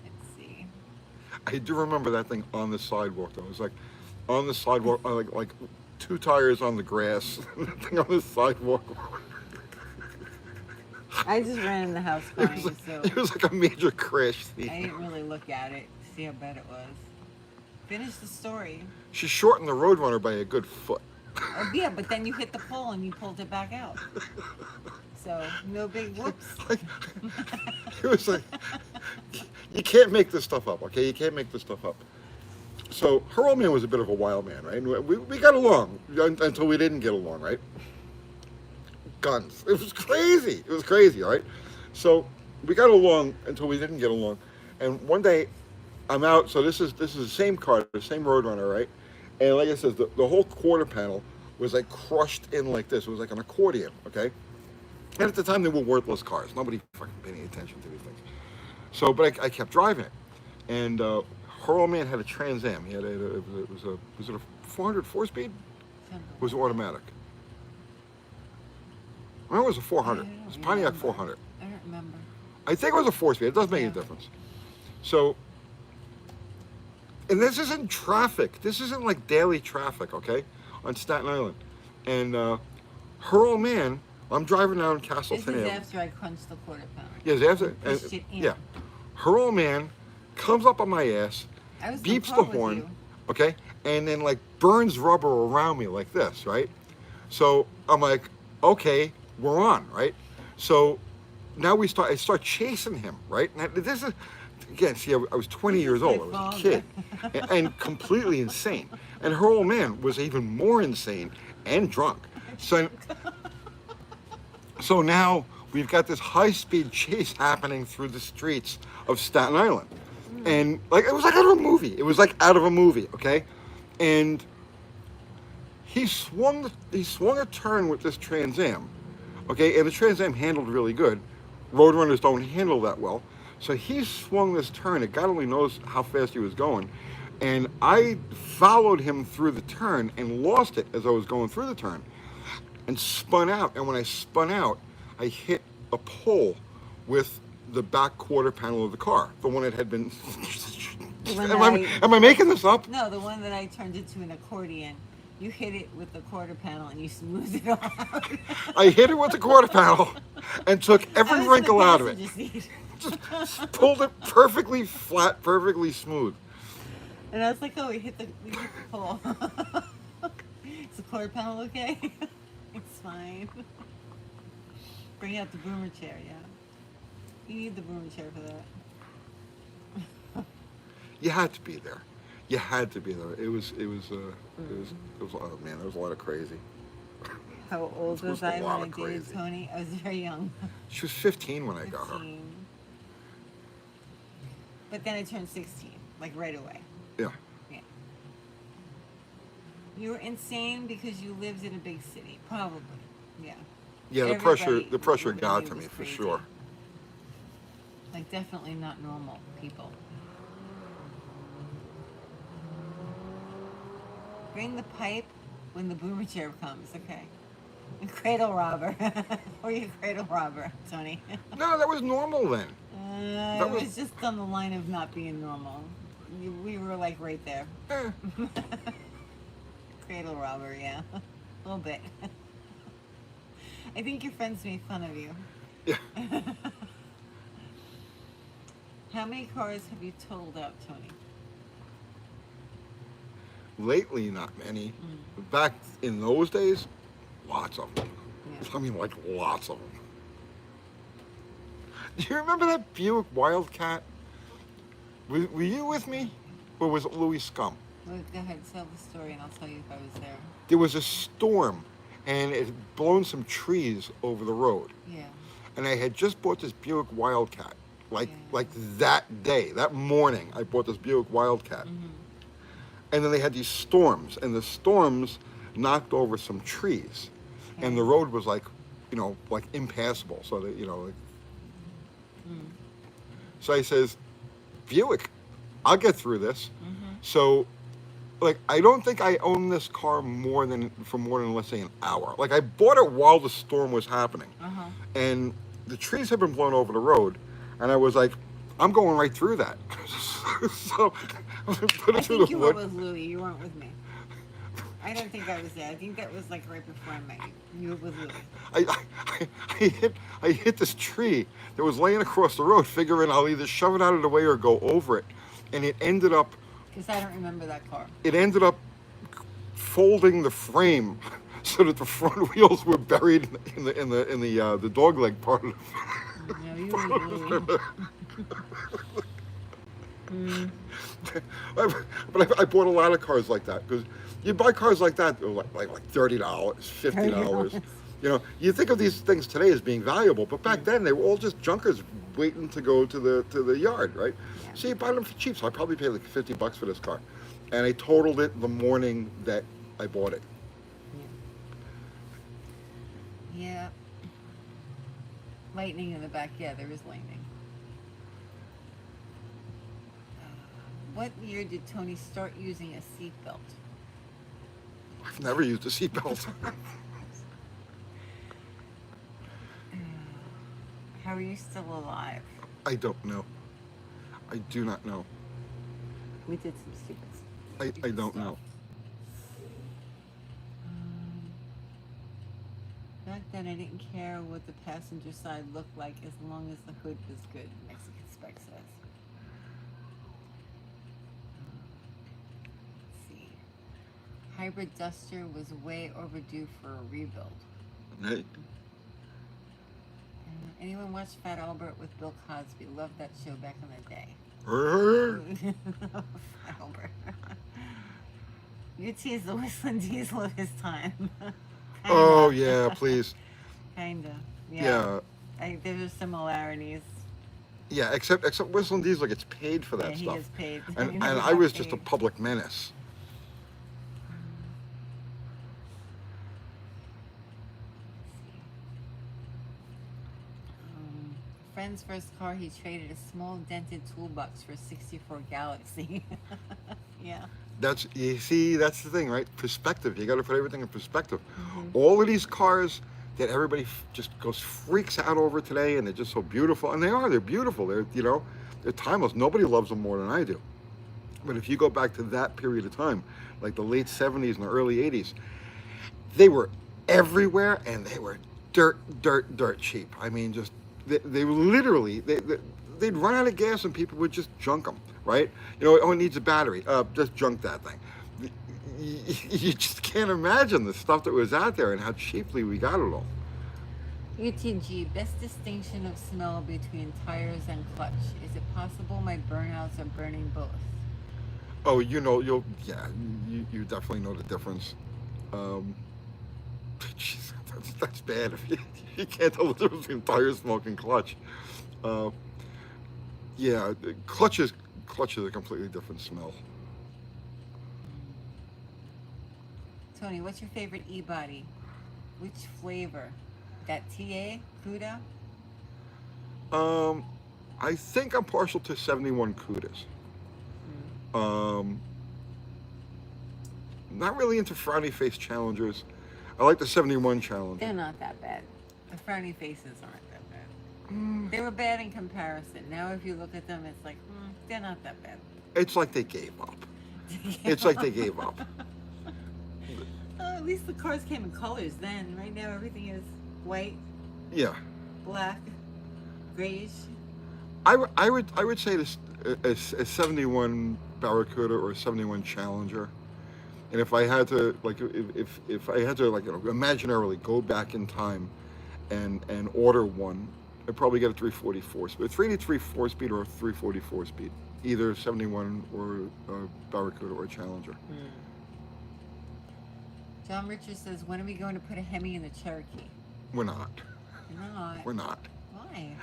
Let's see. I do remember that thing on the sidewalk though. It was like on the sidewalk, like two tires on the grass, that thing on the sidewalk. I just ran in the house It crying, was, so it was like a major crash I scene. didn't really look at it to see how bad it was. Finish the story. She shortened the Roadrunner by a good foot. Oh, yeah, but then you hit the pole and you pulled it back out. So, no big whoops. Like, it was like, you can't make this stuff up, okay? You can't make this stuff up. So her old man was a bit of a wild man, right? We got along until we didn't get along, right? Guns. It was crazy. It was crazy, right? So we got along until we didn't get along. And one day I'm out, so this is the same car, the same Roadrunner, right? And like I said, the whole quarter panel was like crushed in like this. It was like an accordion, okay? And at the time, they were worthless cars. Nobody fucking paid any attention to these things. So, but I kept driving it. And her old man had a Trans Am. He had was it a 400 4-speed? Or was it automatic? I remember it was a 400. It was a Pontiac 400. I don't remember. I think it was a 4-speed. It doesn't make any difference. So, and this isn't traffic. This isn't like daily traffic, okay? On Staten Island. And her old man, I'm driving down This Castleton is Ave. after I crunched the quarter pound. Yes, after. Pushed it in. Yeah. Her old man comes up on my ass, I was in beeps car the with horn, you. okay? And then like burns rubber around me like this, right? So I'm like, okay, we're on, right? So now I start chasing him, right? Now, this is, again, see, I was 20 years old. I was a kid and completely insane. And her old man was even more insane and drunk. So now we've got this high-speed chase happening through the streets of Staten Island. And like it was like out of a movie. It was like out of a movie, okay? And he swung a turn with this Trans Am, okay? And the Trans Am handled really good. Roadrunners don't handle that well. So he swung this turn. God only knows how fast he was going. And I followed him through the turn and lost it as I was going through the turn and spun out. And when I spun out, I hit a pole with the back quarter panel of the car, the one that had been. Am I making this up? No, the one that I turned into an accordion. You hit it with the quarter panel and you smoothed it all out. I hit it with the quarter panel and took every wrinkle out of it. Just pulled it perfectly flat, perfectly smooth. And I was like, oh, we hit the pole. Is the quarter panel okay? It's fine. Bring out the boomer chair, yeah. You need the boomer chair for that. You had to be there. You had to be there. It was oh man, there was a lot of crazy. How old There was was a I when lot I of dated crazy. Tony? I was very young. She was 15 when I got her. 15. But then I turned 16, like right away. Yeah. Yeah. You were insane because you lived in a big city, probably. Yeah. Yeah, the pressure got to me for sure. Like definitely not normal people. Bring the pipe when the boomer chair comes, okay? Cradle robber. Or you cradle robber, Tony. No, that was normal then. It was just on the line of not being normal. We were like right there. Eh. Cradle robber, yeah. A little bit. I think your friends made fun of you. Yeah. How many cars have you totaled out, Tony? Lately, not many. Mm. Back in those days, lots of them. Yeah. I mean, like lots of them. Do you remember that Buick Wildcat? Were you with me? Or was it Louis Scum? Well, go ahead, tell the story, and I'll tell you if I was there. There was a storm, and it had blown some trees over the road. Yeah. And I had just bought this Buick Wildcat. Like Yeah. like that day, that morning, I bought this Buick Wildcat. Mm-hmm. And then they had these storms, and the storms knocked over some trees, and the road was like, like impassable. So that like. Mm. So I says, Buick, I'll get through this. Mm-hmm. So, like, I don't think I owned this car for more than let's say an hour. Like, I bought it while the storm was happening, Uh-huh. and the trees had been blown over the road, and I was like, I'm going right through that. So I put I it through think the you were wood. with Louie. You weren't with me. I don't think I was there. I think that was like right before I met you. You were with Louie. I hit this tree that was laying across the road, figuring I'll either shove it out of the way or go over it, and it ended up Because I don't remember that car. folding the frame so that the front wheels were buried in the dog leg part of No, you were with Louie. Mm. but I bought a lot of cars like that because you buy cars like that like $30, $50. You think of these things today as being valuable, but back then they were all just junkers waiting to go to the yard, right? Yeah. So you buy them for cheap. So I probably paid like $50 for this car, and I totaled it the morning that I bought it. Yeah. Lightning in the back. Yeah, there is lightning. What year did Tony start using a seatbelt? I've never used a seatbelt. How are you still alive? I don't know. I do not know. We did some stupid I don't stuff. know. Back then, I didn't care what the passenger side looked like as long as the hood was good, Mexican Spec says. Let's see. Hybrid Duster was way overdue for a rebuild. Hey, Anyone watch Fat Albert with Bill Cosby? Loved that show back in the day. Fat Albert. You tease the Whistling Diesel of his time. oh yeah, please. Kinda. Yeah. There's similarities. Yeah, except Whistling Diesel gets paid for that Yeah, he stuff. is paid. And He and never I got was just a paid. public menace. Friend's first car, he traded a small dented toolbox for a 64 Galaxy. Yeah. That's the thing, right? Perspective. You got to put everything in perspective. Mm-hmm. All of these cars that everybody just freaks out over today, and they're just so beautiful, and they're beautiful. They're timeless. Nobody loves them more than I do. But if you go back to that period of time, like the late '70s and the early '80s, they were everywhere, and they were dirt cheap. I mean, just they were literally they'd run out of gas, and people would just junk them. Right? Oh, it needs a battery. Just junk that thing. You just can't imagine the stuff that was out there and how cheaply we got it all. UTG, best distinction of smell between tires and clutch. Is it possible my burnouts are burning both? Oh, you definitely know the difference. Geez, that's bad. You can't tell the difference between tire smoke and clutch. Yeah, clutch is a completely different smell. Tony, what's your favorite e-body? Which flavor? That TA? Cuda? I think I'm partial to 71 Cudas. Not really into frowny face Challengers. I like the 71 Challenger. They're not that bad. The frowny faces aren't that bad. They were bad in comparison. Now if you look at them, it's like, they're not that bad. It's like they gave up. It's like they gave up. At least the cars came in colors then. Right now everything is white, Yeah. black, grayish. I would say this a 71 Barracuda or a 71 Challenger And if I had to, like, if I had to, like, imaginarily go back in time and order one, I'd probably get a 344 speed, a 383 4-speed or a 344 speed, either 71 or a Barracuda or a Challenger. John Richards says, when are we going to put a Hemi in the Cherokee? We're not. You're not. We're not. Why?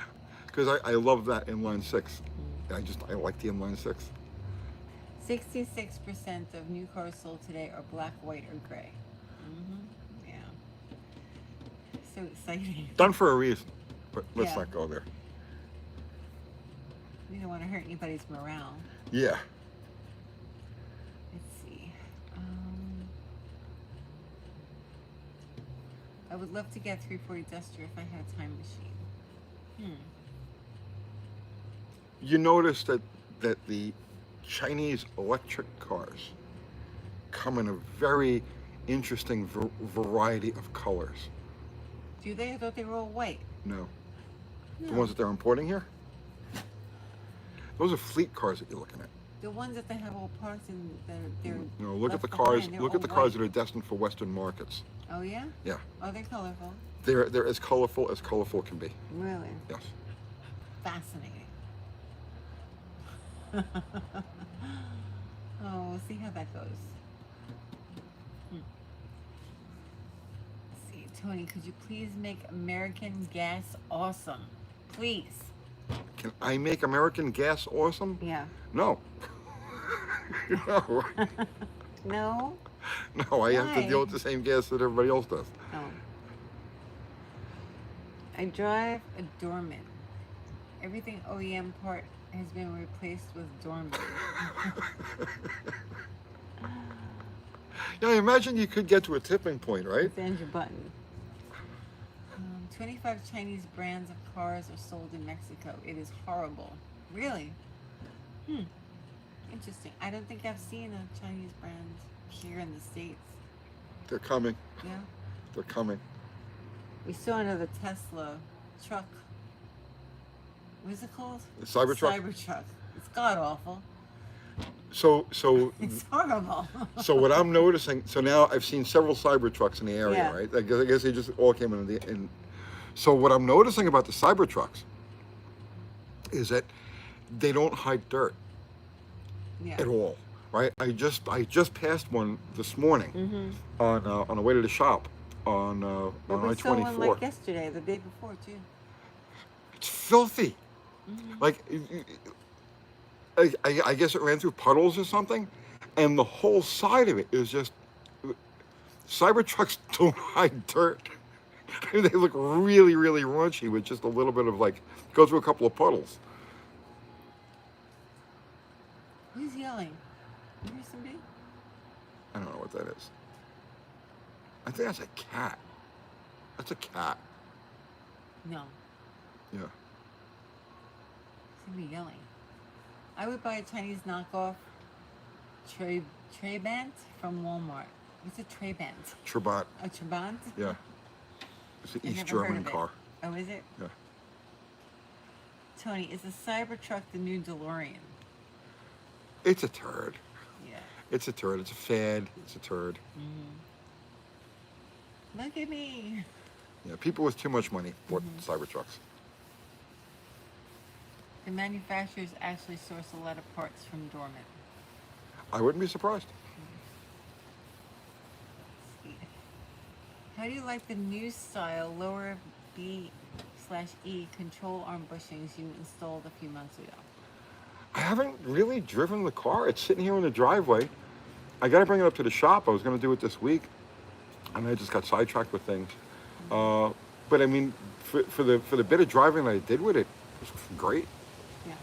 Because I love that inline six. I like the inline six. 66% of new cars sold today are black, white, or gray. Yeah. So exciting. Done for a reason, but let's Yeah. not go there. We don't want to hurt anybody's morale. Yeah. Let's see. I would love to get 340 Duster if I had a time machine. You notice that the Chinese electric cars come in a very interesting variety of colors. Do they? I thought they were all white. No. No. The ones that they're importing here? Those are fleet cars that you're looking at. The ones that they have all parts in, they're No, look at left the cars. behind, they're Look at all the cars white. that are destined for Western markets. Oh yeah? Yeah. Oh, they're colorful. They're as colorful can be. Really? Yes. Fascinating. Oh, we'll see how that goes. Let's see, Tony, could you please make American gas awesome? Please. Can I make American gas awesome? Yeah. No. No. No? No, I have to Why? deal with the same gas that everybody else does. Oh. I drive a Dorman. Everything OEM part has been replaced with Dorman. Yeah, imagine you could get to a tipping point, right? Send your button. 25 Chinese brands of cars are sold in Mexico. It is horrible. Really? Interesting. I don't think I've seen a Chinese brand here in the States. They're coming. Yeah. They're coming. We saw another Tesla truck. What is it called? The Cybertruck? Cybertruck. It's god awful. So It's horrible. so what I'm noticing, so now I've seen several Cybertrucks in the area, Yeah. right? I guess they just all came in. So what I'm noticing about the Cybertrucks is that they don't hide dirt Yeah. at all, right? I just passed one this morning on the way to the shop on Well, we saw I-24. one like yesterday, the day before too. It's filthy. Like, I guess it ran through puddles or something, and the whole side of it is just. Cybertrucks don't hide dirt. They look really, really raunchy with just a little bit of go through a couple of puddles. Who's yelling? You hear somebody? I don't know what that is. I think that's a cat. That's a cat. No. Yeah. Somebody yelling. I would buy a Chinese knockoff Trabant from Walmart. What's a Trabant? Trabant. A Trabant? Yeah. It's an I've East never heard German of it. car. Oh, is it? Yeah. Tony, is the Cybertruck the new DeLorean? It's a turd. Yeah. It's a turd. It's a fad. It's a turd. Look at me. Yeah. People with too much money bought Cybertrucks. The manufacturers actually source a lot of parts from Dorman. I wouldn't be surprised. How do you like the new style lower B/E control arm bushings you installed a few months ago? I haven't really driven the car. It's sitting here in the driveway. I got to bring it up to the shop. I was going to do it this week, and I just got sidetracked with things. But I mean, for the bit of driving that I did with it, it was great. Yeah.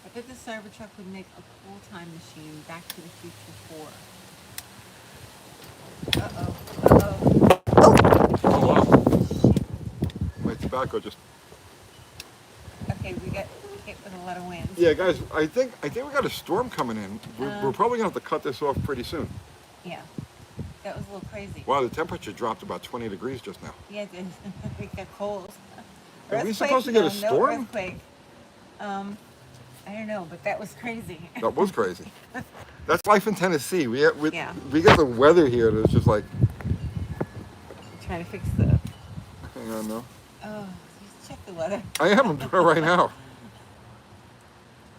I bet the Cybertruck would make a cool time machine. Back to the Future 4. Oh wow! My tobacco just. Okay, we got hit with a lot of wind. Yeah, guys, I think we got a storm coming in. We're probably gonna have to cut this off pretty soon. Yeah. That was a little crazy. Wow, the temperature dropped about 20 degrees just now. Yeah, it did. It got cold. Are we supposed to get a storm? No earthquake. I don't know, but that was crazy. That was crazy. That's life in Tennessee. Yeah. We got the weather here that's just like, Trying to fix the. hang on now. Oh, just check the weather. I am. I'm doing it right now.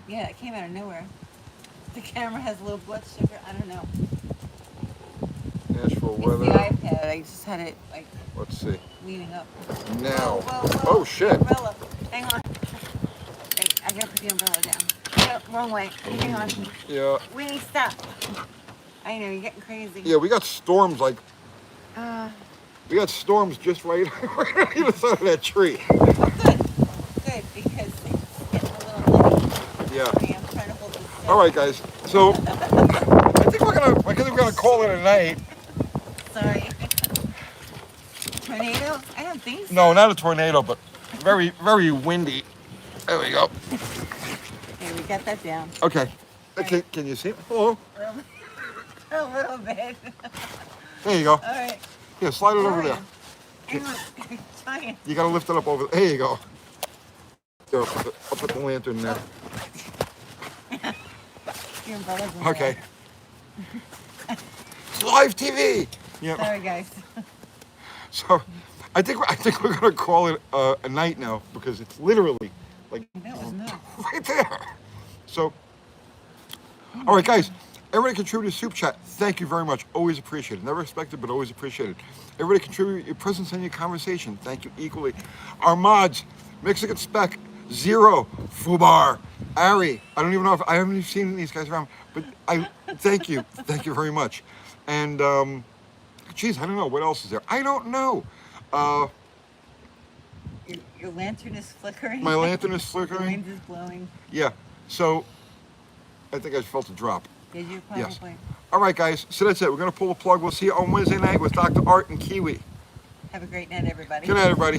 Yeah, it came out of nowhere. The camera has low blood sugar. I don't know. Nashville It's weather. the iPad. I just had it like Let's see. leaning up. Now. Whoa, whoa, whoa. Oh shit. The umbrella. Hang on. Wait, I gotta put the umbrella down. No, wrong way. Hang on. Yeah. Winnie, stop. I know, you're getting crazy. Yeah, we got storms like Uh, we got storms just right right on the side of that tree. oh, good. Good, because it's getting a little muddy. Yeah. Okay, I'm trying to hold this down. All right, guys. So I think we're gonna call it a night. Sorry. Tornado? I don't think so. No, not a tornado, but very very windy. There we go. Okay, we got that down. Okay. Can you see it? Hello. A little bit. There you go. All right. Yeah, slide it over there. Hang on. I'm trying. You gotta lift it up over. There you go. There, I'll put the lantern there. Your umbrella's in Okay. It's live TV. there. Yeah. Sorry, guys. So, I think we're gonna call it a night now because it's literally like That was nuts. right there. So, all right, guys. Everybody contribute to Soup Chat. Thank you very much. Always appreciated. Never expected, but always appreciated. Everybody contribute your presence and your conversation. Thank you equally. Our mods, Mexican Spec, Zero, Fubar, Ari. I don't even know if I haven't even seen these guys around, but I thank you. Thank you very much. And geez, I don't know what else is there. I don't know. Your lantern is flickering. My lantern is The flickering. wind is blowing. Yeah. So I think I felt a drop. Did you Yes. probably? All right, guys. So that's it. We're gonna pull the plug. We'll see you on Wednesday night with Dr. Art and Kiwi. Have a great night, everybody. Good night, everybody.